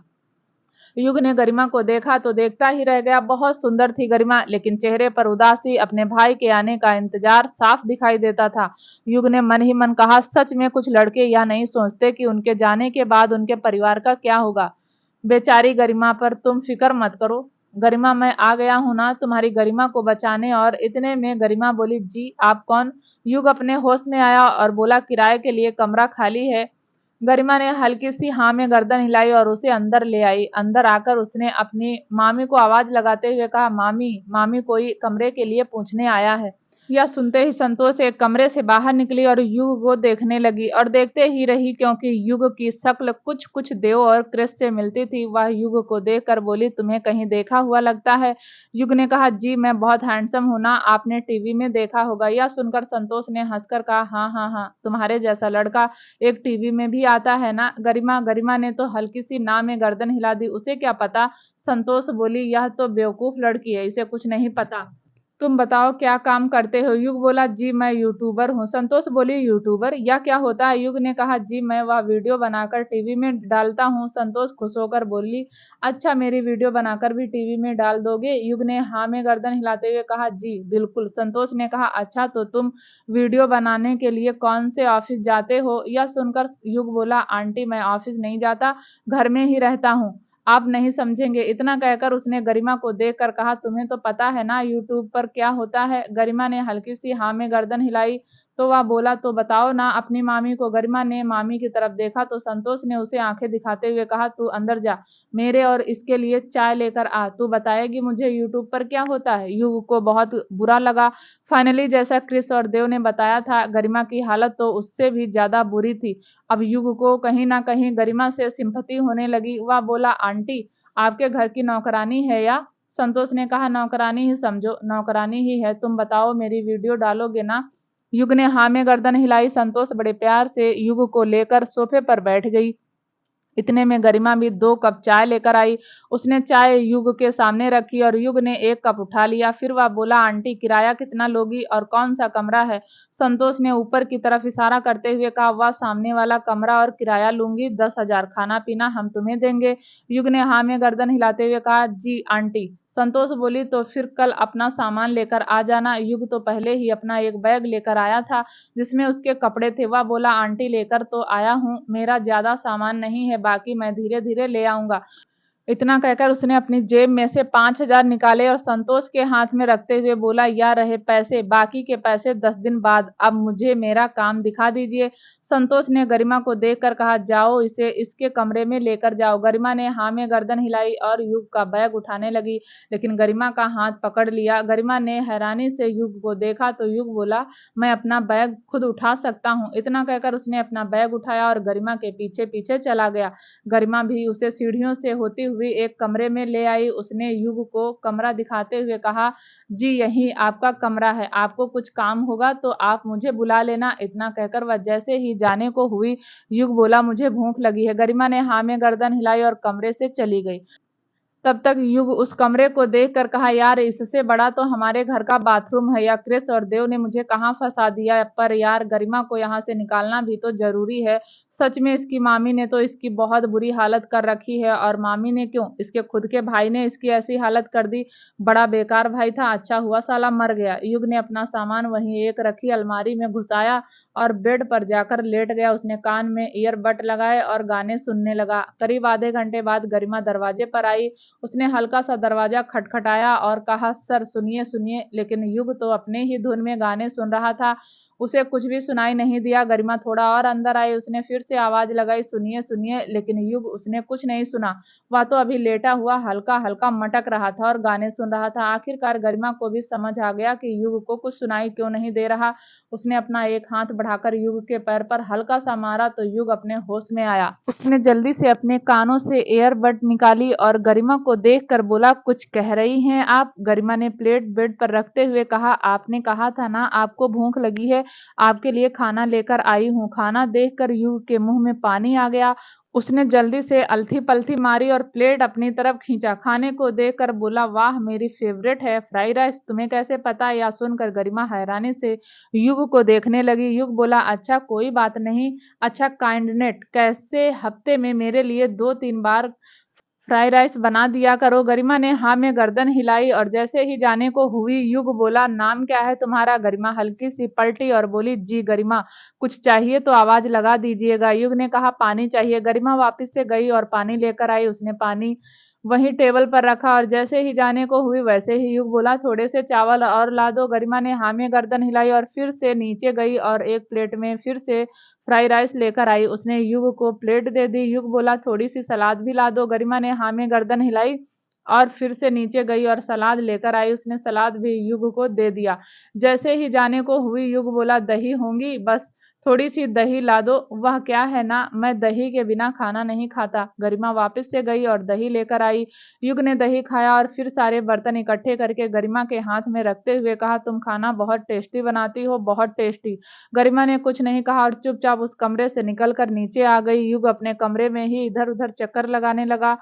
युग ने गरिमा को देखा तो देखता ही रह गया। बहुत सुंदर थी गरिमा, लेकिन चेहरे पर उदासी, अपने भाई के आने का इंतजार साफ दिखाई देता था। युग ने मन ही मन कहा, सच में कुछ लड़के यह नहीं सोचते कि उनके जाने के बाद उनके परिवार का क्या होगा। बेचारी गरिमा पर तुम फिक्र मत करो। गरिमा, मैं आ गया हूं ना तुम्हारी गरिमा को बचाने। और इतने में गरिमा बोली, जी आप कौन? युग अपने होश में आया और बोला, किराए के लिए कमरा खाली है। गरिमा ने हल्की सी हाँ में गर्दन हिलाई और उसे अंदर ले आई। अंदर आकर उसने अपनी मामी को आवाज लगाते हुए कहा, मामी, मामी कोई कमरे के लिए पूछने आया है। यह सुनते ही संतोष एक कमरे से बाहर निकली और युग को देखने लगी, और देखते ही रही, क्योंकि युग की शक्ल कुछ कुछ देव और कृष से मिलती थी। वह युग को देखकर बोली, तुम्हें कहीं देखा हुआ लगता है। युग ने कहा, जी मैं बहुत हैंडसम हूं ना, आपने टीवी में देखा होगा। यह सुनकर संतोष ने हंसकर कहा, हाँ हाँ हाँ, तुम्हारे जैसा लड़का एक टीवी में भी आता है ना गरिमा। गरिमा ने तो हल्की सी ना में गर्दन हिला दी, उसे क्या पता। संतोष बोली, यह तो बेवकूफ लड़की है, इसे कुछ नहीं पता। तुम बताओ क्या काम करते हो? युग बोला, जी मैं यूट्यूबर हूँ। संतोष बोली, यूट्यूबर, यह क्या होता है? युग ने कहा, जी मैं वह वीडियो बनाकर टीवी में डालता हूँ। संतोष खुश होकर बोली, अच्छा मेरी वीडियो बनाकर भी टीवी में डाल दोगे? युग ने हाँ में गर्दन हिलाते हुए कहा, जी बिल्कुल। संतोष ने कहा, अच्छा तो तुम वीडियो बनाने के लिए कौन से ऑफिस जाते हो? यह सुनकर युग बोला, आंटी मैं ऑफिस नहीं जाता, घर में ही रहता हूँ, आप नहीं समझेंगे। इतना कहकर उसने गरिमा को देखकर कहा, तुम्हें तो पता है ना यूट्यूब पर क्या होता है? गरिमा ने हल्की सी हाँ में गर्दन हिलाई तो वह बोला, तो बताओ ना अपनी मामी को। गरिमा ने मामी की तरफ देखा तो संतोष ने उसे आंखें दिखाते हुए कहा, तू अंदर जा, मेरे और इसके लिए चाय लेकर आ, तू बताएगी मुझे यूट्यूब पर क्या होता है। युग को बहुत बुरा लगा। फाइनली जैसा क्रिस और देव ने बताया था, गरिमा की हालत तो उससे भी ज्यादा बुरी थी। अब युग को कहीं ना कहीं गरिमा से सिंपैथी होने लगी। वह बोला, आंटी आपके घर की नौकरानी है या? संतोष ने कहा, नौकरानी ही समझो, नौकरानी ही है। तुम बताओ मेरी वीडियो डालोगे ना? युग ने हाँ में गर्दन हिलाई। संतोष बड़े प्यार से युग को लेकर सोफे पर बैठ गई। इतने में गरिमा भी 2 कप चाय लेकर आई। उसने चाय युग के सामने रखी और युग ने 1 कप उठा लिया। फिर वह बोला, आंटी किराया कितना लोगी और कौन सा कमरा है? संतोष ने ऊपर की तरफ इशारा करते हुए कहा, वह सामने वाला कमरा, और किराया लूंगी 10,000, खाना पीना हम तुम्हें देंगे। युग ने हाँ में गर्दन हिलाते हुए कहा, जी आंटी। संतोष बोली, तो फिर कल अपना सामान लेकर आ जाना। युग तो पहले ही अपना एक बैग लेकर आया था जिसमें उसके कपड़े थे। वह बोला, आंटी लेकर तो आया हूँ, मेरा ज्यादा सामान नहीं है, बाकी मैं धीरे धीरे ले आऊंगा। इतना कहकर उसने अपनी जेब में से 5,000 निकाले और संतोष के हाथ में रखते हुए बोला, या रहे पैसे, बाकी के पैसे 10 दिन बाद, अब मुझे मेरा काम दिखा दीजिए। संतोष ने गरिमा को देखकर कहा, जाओ इसे इसके कमरे में लेकर जाओ। गरिमा ने हाँ में गर्दन हिलाई और युग का बैग उठाने लगी, लेकिन गरिमा का हाथ पकड़ लिया। गरिमा ने हैरानी से युग को देखा तो युग बोला, मैं अपना बैग खुद उठा सकता हूँ। इतना कहकर उसने अपना बैग उठाया और गरिमा के पीछे पीछे चला गया। गरिमा भी उसे सीढ़ियों से होती हुई एक कमरे में ले आई। उसने युग को कमरा दिखाते हुए कहा, जी यही आपका कमरा है, आपको कुछ काम होगा तो आप मुझे बुला लेना। इतना कहकर वह जैसे ही जाने को हुई, युग बोला, मुझे भूख लगी है। गरिमा ने हाँ में गर्दन हिलाई और कमरे से चली गई। तब तक युग उस कमरे को देखकर कहा, यार इससे बड़ा तो हमारे घर का बाथरूम है। या क्रिस और देव ने मुझे कहाँ फंसा दिया। पर यार गरिमा को यहाँ से निकालना भी तो जरूरी है। सच में इसकी मामी ने तो इसकी बहुत बुरी हालत कर रखी है। और मामी ने क्यों, इसके खुद के भाई ने इसकी ऐसी हालत कर दी। बड़ा बेकार भाई था, अच्छा हुआ साला मर गया। युग ने अपना सामान वहीं एक रखी अलमारी में घुसाया और बेड पर जाकर लेट गया। उसने कान में ईयरबड लगाए और गाने सुनने लगा। करीब आधे घंटे बाद गरिमा दरवाजे पर आई। उसने हल्का सा दरवाजा खटखटाया और कहा, सर सुनिए सुनिए। लेकिन युग तो अपने ही धुन में गाने सुन रहा था, उसे कुछ भी सुनाई नहीं दिया। गरिमा थोड़ा और अंदर आई। उसने फिर से आवाज लगाई, सुनिए सुनिए। लेकिन युग उसने कुछ नहीं सुना। वह तो अभी लेटा हुआ हल्का हल्का मटक रहा था और गाने सुन रहा था। आखिरकार गरिमा को भी समझ आ गया कि युग को कुछ सुनाई क्यों नहीं दे रहा। उसने अपना एक हाथ बढ़ाकर युग के पैर पर हल्का सा मारा तो युग अपने होश में आया। उसने जल्दी से अपने कानों से एयरबड निकाली और गरिमा को देखकर बोला, कुछ कह रही हैं आप। गरिमा ने प्लेट बेड पर रखते हुए कहा, आपने कहा था ना आपको भूख लगी है, आपके लिए खाना लेकर आई हूँ। खाना देखकर युग के मुंह में पानी आ गया। उसने जल्दी से अलथी पलथी मारी और प्लेट अपनी तरफ खींचा। खाने को देखकर बोला, वाह मेरी फेवरेट है फ्राइड राइस, तुम्हें कैसे पता। या सुनकर गरिमा हैरानी से युग को देखने लगी। युग बोला, अच्छा कोई बात नहीं। अच्छा काइंडनेट, कैसे हफ्ते में मेरे लिए 2-3 बार फ्राइड राइस बना दिया करो। गरिमा ने हाँ में गर्दन हिलाई और जैसे ही जाने को हुई, युग बोला, नाम क्या है तुम्हारा। गरिमा हल्की सी पलटी और बोली, जी गरिमा, कुछ चाहिए तो आवाज लगा दीजिएगा। युग ने कहा, पानी चाहिए। गरिमा वापस से गई और पानी लेकर आई। उसने पानी वहीं टेबल पर रखा और जैसे ही जाने को हुई वैसे ही युग बोला, थोड़े से चावल और ला दो। गरिमा ने हाँ में गर्दन हिलाई और फिर से नीचे गई और एक प्लेट में फिर से फ्राई राइस लेकर आई। उसने युग को प्लेट दे दी। युग बोला, थोड़ी सी सलाद भी ला दो। गरिमा ने हाँ में गर्दन हिलाई और फिर से नीचे गई और सलाद लेकर आई। उसने सलाद भी युग को दे दिया। जैसे ही जाने को हुई, युग बोला, दही होंगी, बस थोड़ी सी दही ला दो। वह क्या है ना, मैं दही के बिना खाना नहीं खाता। गरिमा वापस से गई और दही लेकर आई। युग ने दही खाया और फिर सारे बर्तन इकट्ठे करके गरिमा के हाथ में रखते हुए कहा, तुम खाना बहुत टेस्टी बनाती हो, बहुत टेस्टी। गरिमा ने कुछ नहीं कहा और चुपचाप उस कमरे से निकलकर नीचे आ गई। युग अपने कमरे में ही इधर उधर चक्कर लगाने लगा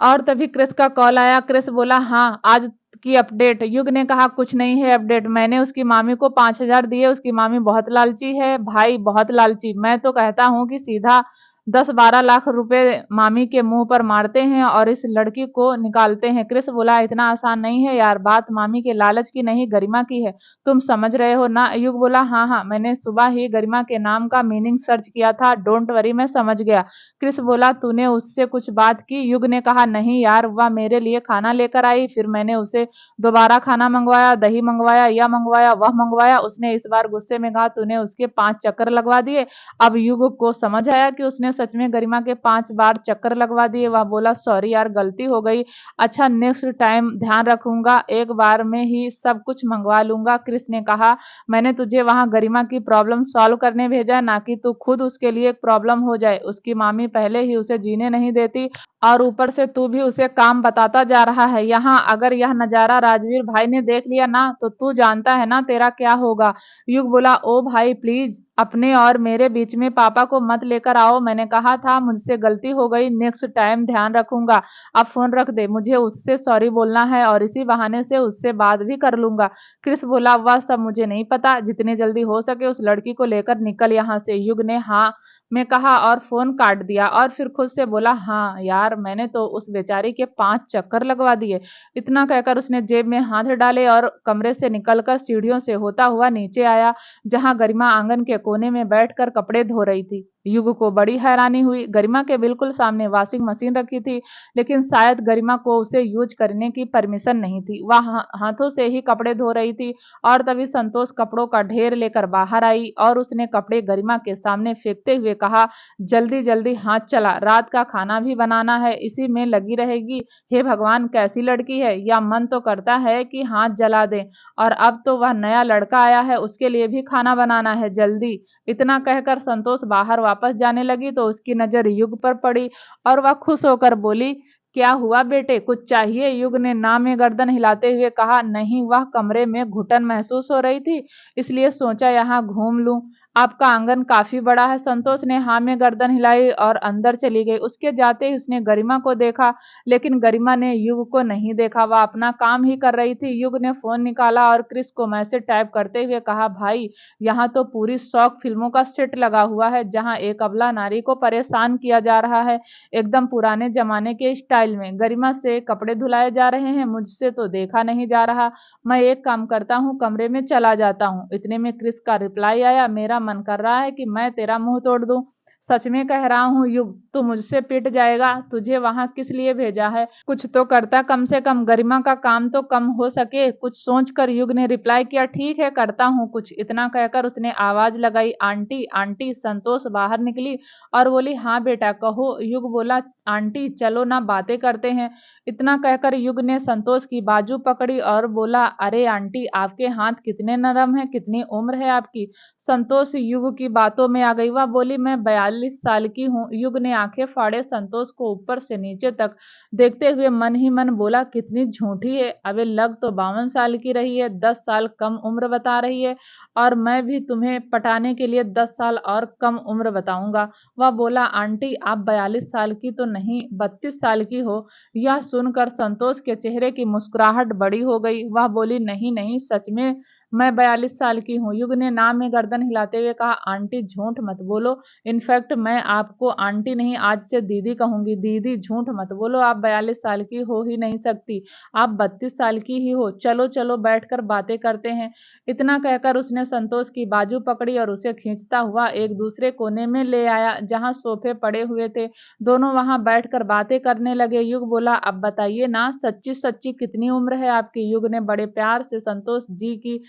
और तभी क्रिस का कॉल आया। क्रिस बोला, हाँ आज की अपडेट। युग ने कहा, कुछ नहीं है अपडेट, मैंने उसकी मामी को 5,000 दिए। उसकी मामी बहुत लालची है भाई, बहुत लालची। मैं तो कहता हूँ कि सीधा 10-12 लाख रुपए मामी के मुंह पर मारते हैं और इस लड़की को निकालते हैं। क्रिस बोला, इतना आसान नहीं है यार, बात मामी के लालच की नहीं गरिमा की है, तुम समझ रहे हो ना। युग बोला, हाँ हाँ, मैंने सुबह ही गरिमा के नाम का मीनिंग सर्च किया था, डोंट वरी मैं समझ गया। क्रिस बोला, तूने उससे कुछ बात की। युग ने कहा, नहीं यार, वह मेरे लिए खाना लेकर आई, फिर मैंने उसे दोबारा खाना मंगवाया, दही मंगवाया, यह मंगवाया, वह मंगवाया। उसने इस बार गुस्से में कहा, तूने उसके 5 चक्कर लगवा दिए। अब युग को समझ आया कि उसने सच में गरिमा के 5 बार चक्कर लगवा दिए। वह बोला, सॉरी यार, गलती हो गई। अच्छा नेक्स्ट टाइम ध्यान रखूंगा, एक बार में ही सब कुछ मंगवा लूंगा। क्रिस ने कहा, मैंने तुझे वहां गरिमा की प्रॉब्लम सॉल्व करने भेजा, ना कि तू खुद उसके लिए एक प्रॉब्लम हो जाए। उसकी मामी पहले ही उसे जीने नहीं देती और ऊपर से तू भी उसे काम बताता जा रहा है। यहाँ अगर यह नजारा राजवीर भाई ने देख लिया ना, तो तू जानता है ना तेरा क्या होगा। युग बोला, ओ भाई प्लीज अपने और मेरे बीच में पापा को मत लेकर आओ। मैंने कहा था मुझसे गलती हो गई, नेक्स्ट टाइम ध्यान रखूंगा। अब फोन रख दे, मुझे उससे सॉरी बोलना है और इसी बहाने से उससे बात भी कर लूंगा। क्रिस बोला, वह सब मुझे नहीं पता, जितनी जल्दी हो सके उस लड़की को लेकर निकल यहाँ से। युग ने हाँ में कहा और फोन काट दिया और फिर खुद से बोला, हाँ यार, मैंने तो उस बेचारी के 5 चक्कर लगवा दिए। इतना कहकर उसने जेब में हाथ डाले और कमरे से निकलकर सीढ़ियों से होता हुआ नीचे आया, जहां गरिमा आंगन के कोने में बैठकर कपड़े धो रही थी। युग को बड़ी हैरानी हुई। गरिमा के बिल्कुल सामने वॉशिंग मशीन रखी थी, लेकिन शायद गरिमा को उसे यूज करने की परमिशन नहीं थी। वह हाथों से ही कपड़े धो रही थी और तभी संतोष कपड़ों का ढेर लेकर बाहर आई और उसने कपड़े गरिमा के सामने फेंकते हुए कहा, जल्दी जल्दी हाथ चला, रात का खाना भी बनाना है, इसी में लगी रहेगी। हे भगवान, कैसी लड़की है, या मन तो करता है कि हाथ जला दे। और अब तो वह नया लड़का आया है, उसके लिए भी खाना बनाना है, जल्दी। इतना कहकर संतोष बाहर वापस जाने लगी तो उसकी नजर युग पर पड़ी और वह खुश होकर बोली, क्या हुआ बेटे, कुछ चाहिए? युग ने ना में गर्दन हिलाते हुए कहा। नहीं, वह कमरे में घुटन महसूस हो रही थी, इसलिए सोचा यहाँ घूम लूं। आपका आंगन काफी बड़ा है। संतोष ने हाँ में गर्दन हिलाई और अंदर चली गई। उसके जाते ही उसने गरिमा को देखा, लेकिन गरिमा ने युग को नहीं देखा। वह अपना काम ही कर रही थी। युग ने फोन निकाला और क्रिस को मैसेज टाइप करते हुए कहा, भाई यहाँ तो पूरी शौक फिल्मों का सेट लगा हुआ है, जहाँ एक अबला नारी को परेशान किया जा रहा है, एकदम पुराने जमाने के स्टाइल में। गरिमा से कपड़े धुलाए जा रहे हैं, मुझसे तो देखा नहीं जा रहा। मैं एक काम करता हूँ, कमरे में चला जाता हूँ। इतने में क्रिस का रिप्लाई आया, मेरा मन कर रहा है कि मैं तेरा मुंह तोड़ दूं। सच में कह रहा हूँ युग, तू मुझसे पिट जाएगा। तुझे वहां किस लिए भेजा है? कुछ तो करता, कम से कम गरिमा का काम तो कम हो सके। कुछ सोचकर युग ने रिप्लाई किया, ठीक है करता हूँ कुछ। इतना कहकर उसने आवाज लगाई, आंटी आंटी। संतोष बाहर निकली और बोली, हाँ बेटा कहो। युग बोला, आंटी चलो ना बातें करते हैं। इतना कहकर युग ने संतोष की बाजू पकड़ी और बोला, अरे आंटी आपके हाथ कितने नरम हैं, कितनी उम्र है आपकी? संतोष युग की बातों में आ गई। वह बोली, मैं 42 साल की हूँ। युग ने आंखें फाड़े संतोष को ऊपर से नीचे तक देखते हुए मन ही मन बोला, कितनी झूठी है। अबे लग तो 52 साल की रही है, 10 साल कम उम्र बता रही है। और मैं भी तुम्हें पटाने के लिए 10 साल और कम उम्र बताऊंगा। वह बोला, आंटी आप 42 साल की तो नहीं, 32 साल की हो। यह सुनकर संतोष के चेहरे की मुस्कुराहट बड़ी हो गई। वह बोली, नहीं नहीं सच में मैं 42 साल की हूँ। युग ने नाम में गर्दन हिलाते हुए कहा, आंटी झूठ मत बोलो। इनफैक्ट मैं आपको आंटी नहीं, आज से दीदी कहूंगी। दीदी झूठ मत बोलो, आप 42 साल की हो ही नहीं सकती, आप 32 साल की ही हो। चलो चलो बैठकर बातें करते हैं। इतना कहकर उसने संतोष की बाजू पकड़ी और उसे खींचता हुआ एक दूसरे कोने में ले आया, जहाँ सोफे पड़े हुए थे। दोनों वहां बैठकर बातें करने लगे। युग बोला, अब बताइए ना सच्ची सच्ची कितनी उम्र है आपकी? युग ने बड़े प्यार से संतोष जी की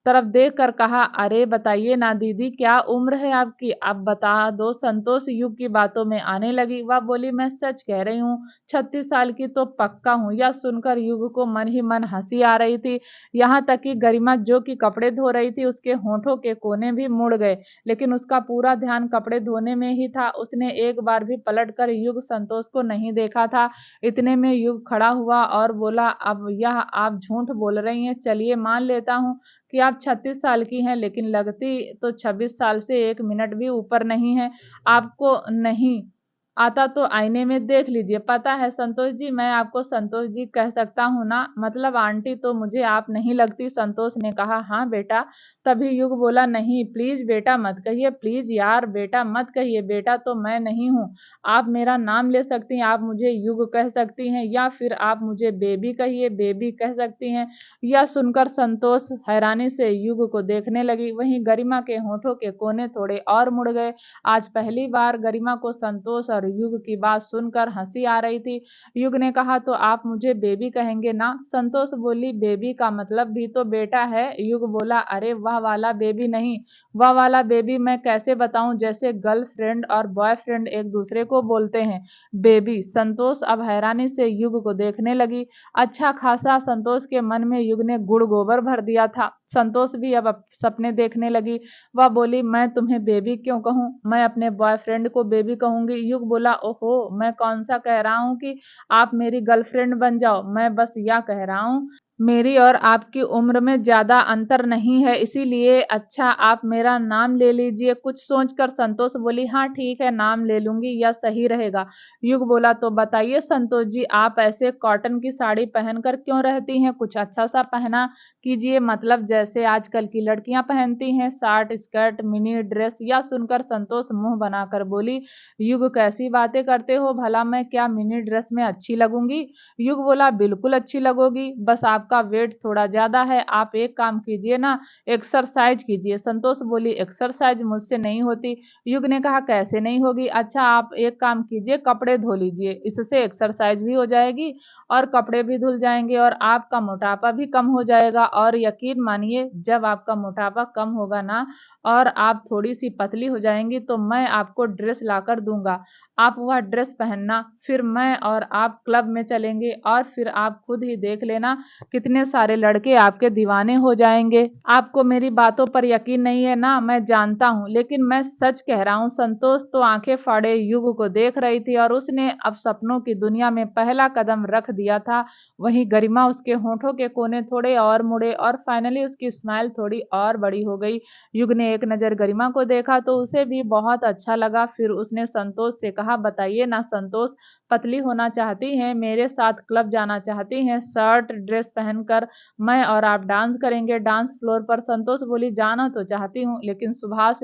तरफ देख कर कहा, अरे बताइए ना दीदी क्या उम्र है आपकी, अब बता दो। संतोष युग की बातों में आने लगी। वह बोली, मैं सच कह रही हूँ, 36 साल की तो पक्का हूँ। यह सुनकर युग को मन ही मन हंसी आ रही थी। यहाँ तक कि गरिमा जो कि कपड़े धो रही थी, उसके होठों के कोने भी मुड़ गए, लेकिन उसका पूरा ध्यान कपड़े धोने में ही था। उसने एक बार भी पलटकर युग संतोष को नहीं देखा था। इतने में युग खड़ा हुआ और बोला, अब यह आप झूठ बोल रही हैं। चलिए मान लेता हूँ कि आप 36 साल की हैं, लेकिन लगती तो 26 साल से 1 मिनट भी ऊपर नहीं है। आपको नहीं आता तो आईने में देख लीजिए। पता है संतोष जी, मैं आपको संतोष जी कह सकता हूँ ना? मतलब आंटी तो मुझे आप नहीं लगती। संतोष ने कहा, हाँ बेटा। तभी युग बोला, नहीं प्लीज बेटा मत कहिए, प्लीज यार बेटा मत कहिए। बेटा तो मैं नहीं हूँ, आप मेरा नाम ले सकती हैं, आप मुझे युग कह सकती हैं, या फिर आप मुझे बेबी कहिए, बेबी कह सकती हैं। यह सुनकर संतोष हैरानी से युग को देखने लगी। वहीं गरिमा के होठों के कोने थोड़े और मुड़ गए। आज पहली बार गरिमा को संतोष और युग की बात सुनकर हंसी आ रही थी। युग ने कहा, तो आप मुझे बेबी कहेंगे ना? संतोष बोली, बेबी का मतलब भी तो बेटा है। युग बोला, अरे वह वाला बेबी नहीं, वह वाला बेबी मैं कैसे बताऊं, जैसे गर्लफ्रेंड और बॉयफ्रेंड एक दूसरे को बोलते हैं बेबी। संतोष अब हैरानी से युग को देखने लगी। अच्छा खासा संतोष के मन में युग ने गुड़ गोबर भर दिया था। संतोष भी अब सपने देखने लगी। वह बोली, मैं तुम्हें बेबी क्यों कहूँ, मैं अपने बॉयफ्रेंड को बेबी कहूंगी। युग बोला, ओहो मैं कौन सा कह रहा हूँ कि आप मेरी गर्लफ्रेंड बन जाओ, मैं बस यह कह रहा हूँ मेरी और आपकी उम्र में ज्यादा अंतर नहीं है, इसीलिए अच्छा आप मेरा नाम ले लीजिए। कुछ सोचकर संतोष बोली, हाँ ठीक है नाम ले लूंगी, यह सही रहेगा। युग बोला, तो बताइए संतोष जी, आप ऐसे कॉटन की साड़ी पहनकर क्यों रहती हैं? कुछ अच्छा सा पहना कीजिए, मतलब जैसे आजकल की लड़कियां पहनती हैं, शॉर्ट स्कर्ट मिनी ड्रेस। यह सुनकर संतोष मुंह बनाकर बोली, युग कैसी बातें करते हो भला, मैं क्या मिनी ड्रेस में अच्छी लगूंगी? युग बोला, बिल्कुल अच्छी लगोगी, बस आपका वेट थोड़ा ज्यादा है। आप एक काम कीजिए ना, एक्सरसाइज कीजिए। संतोष बोली, एक्सरसाइज मुझसे नहीं होती। युग ने कहा, कैसे नहीं होगी? अच्छा आप एक काम कीजिए, कपड़े धो लीजिए, इससे एक्सरसाइज भी हो जाएगी और कपड़े भी धुल जाएंगे और आपका मोटापा भी कम हो जाएगा। और यकीन मानिए, जब आपका मोटापा कम होगा ना और आप थोड़ी सी पतली हो जाएंगी, तो मैं आपको ड्रेस लाकर दूंगा। आप वह ड्रेस पहनना, फिर मैं और आप क्लब में चलेंगे और फिर आप खुद ही देख लेना कितने सारे लड़के आपके दीवाने हो जाएंगे। आपको मेरी बातों पर यकीन नहीं है ना, मैं जानता हूँ, लेकिन मैं सच कह रहा हूँ। संतोष तो आंखें फाड़े युग को देख रही थी और उसने अब सपनों की दुनिया में पहला कदम रख दिया था। वहीं गरिमा, उसके होठों के कोने थोड़े और मुड़े और फाइनली उसकी स्माइल थोड़ी और बड़ी हो गई। युग ने एक नज़र गरिमा को देखा तो उसे भी बहुत अच्छा लगा। फिर उसने संतोष से कहा, बताइए ना संतोष, पतली होना चाहती हैं, मेरे साथ क्लब जाना चाहती हैं, शर्ट ड्रेस पहनकर मैं और आप डांस करेंगे डांस फ्लोर पर। संतोष बोली, जाना तो चाहती हूँ, लेकिन सुभाष।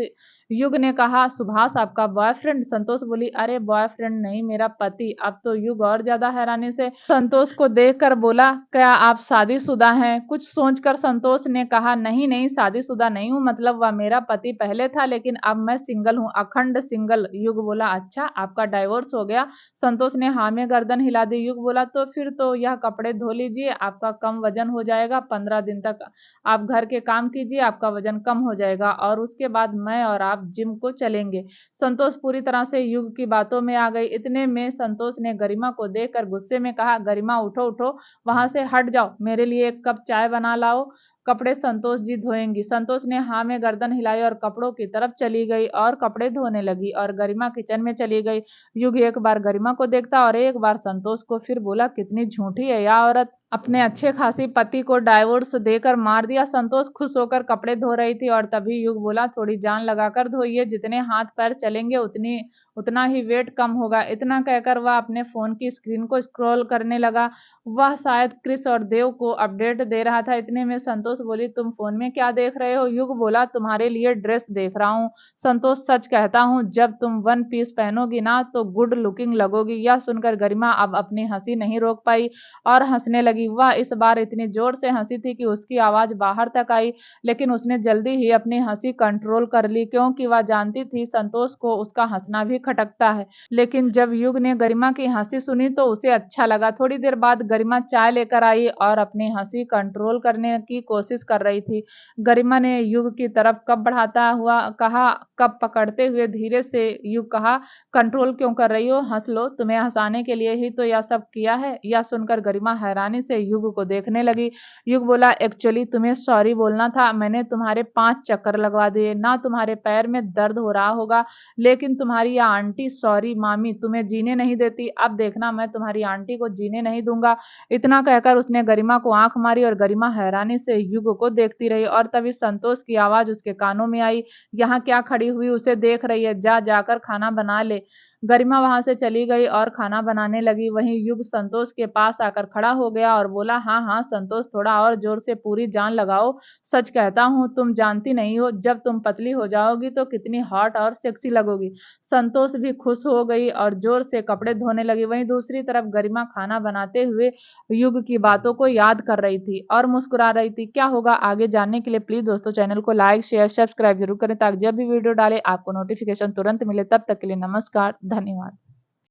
युग ने कहा, सुभाष आपका बॉयफ्रेंड? संतोष बोली, अरे बॉयफ्रेंड नहीं, मेरा पति। अब तो युग और ज्यादा हैरानी से संतोष को देखकर बोला, क्या आप शादीशुदा हैं? कुछ सोचकर संतोष ने कहा, नहीं नहीं, शादीशुदा नहीं हूँ, मतलब वह मेरा पति पहले था, लेकिन अब मैं सिंगल हूँ, अखंड सिंगल। युग बोला, अच्छा, आपका डाइवोर्स हो गया? संतोष ने हाँ में गर्दन हिला दी। युग बोला, तो फिर तो यह कपड़े धो लीजिए, आपका कम वजन हो जाएगा, 15 दिन तक आप घर के काम कीजिए, आपका वजन कम हो जाएगा और उसके बाद मैं और आप जिम को चलेंगे। संतोष पूरी तरह से युग की बातों में आ गई। इतने में संतोष ने गरिमा को देखकर गुस्से में कहा, गरिमा उठो उठो, वहां से हट जाओ, मेरे लिए एक कप चाय बना लाओ, कपड़े संतोष जी धोएंगी। संतोष ने हाँ में गर्दन हिलाई और कपड़ों की तरफ चली गई और कपड़े धोने लगी और गरिमा किचन में चली गई। युग एक बार गरिमा को देखता और एक बार संतोष को, फिर बोला, कितनी झूठी है यह औरत, अपने अच्छे खासी पति को डाइवोर्स देकर मार दिया। संतोष खुश होकर कपड़े धो रही थी और तभी युग बोला, थोड़ी जान लगाकर धोइए, जितने हाथ पैर चलेंगे उतना ही वेट कम होगा। इतना कहकर वह अपने फोन की स्क्रीन को स्क्रॉल करने लगा। वह शायद क्रिस और देव को अपडेट दे रहा था। इतने में संतोष बोली, तुम फोन में क्या देख रहे हो? युग बोला, तुम्हारे लिए ड्रेस देख रहा हूँ। संतोष, सच कहता हूँ, जब तुम वन पीस पहनोगी ना तो गुड लुकिंग लगोगी। यह सुनकर गरिमा अब अपनी हंसी नहीं रोक पाई और हंसने लगी। वह इस बार इतनी जोर से हंसी थी कि उसकी आवाज बाहर तक आई, लेकिन उसने जल्दी ही अपनी हंसी कंट्रोल कर ली, क्योंकि वह जानती थी संतोष को उसका हंसना भी खटकता है। लेकिन जब युग ने गरिमा की हंसी सुनी तो उसे अच्छा लगा। थोड़ी देर बाद गरिमा चाय लेकर आई और अपनी हंसी कंट्रोल करने की कोशिश कर रही थी। गरिमा ने युग की तरफ कप बढ़ाता हुआ कहा, कप पकड़ते हुए धीरे से युग कहा, कंट्रोल क्यों कर रही हो? हंस लो, तुम्हें हंसाने के लिए ही तो यह सब किया है। यह सुनकर गरिमा हैरानी से युग को देखने लगी। युग बोला, एक्चुअली तुम्हें सॉरी बोलना था, मैंने तुम्हारे 5 चक्कर लगवा दिए ना, तुम्हारे पैर में दर्द हो रहा होगा, लेकिन तुम्हारी यह आंटी, सॉरी मामी, तुम्हें जीने नहीं देती। अब देखना, मैं तुम्हारी आंटी को जीने नहीं दूंगा। इतना कहकर उसने गरिमा को आंख मारी और गरिमा हैरानी से युग को देखती रही और तभी संतोष की आवाज उसके कानों में आई, यहाँ क्या खड़ी हुई उसे देख रही है? जा जाकर खाना बना ले। गरिमा वहां से चली गई और खाना बनाने लगी। वहीं युग संतोष के पास आकर खड़ा हो गया और बोला, हाँ हाँ संतोष, थोड़ा और जोर से पूरी जान लगाओ, सच कहता हूँ, तुम जानती नहीं हो, जब तुम पतली हो जाओगी तो कितनी हॉट और सेक्सी लगोगी। संतोष भी खुश हो गई और जोर से कपड़े धोने लगी। वहीं दूसरी तरफ गरिमा खाना बनाते हुए युग की बातों को याद कर रही थी और मुस्कुरा रही थी। क्या होगा आगे जानने के लिए प्लीज दोस्तों चैनल को लाइक शेयर सब्सक्राइब जरूर करें, ताकि जब भी वीडियो डाले आपको नोटिफिकेशन तुरंत मिले। तब तक के लिए नमस्कार, धन्यवाद।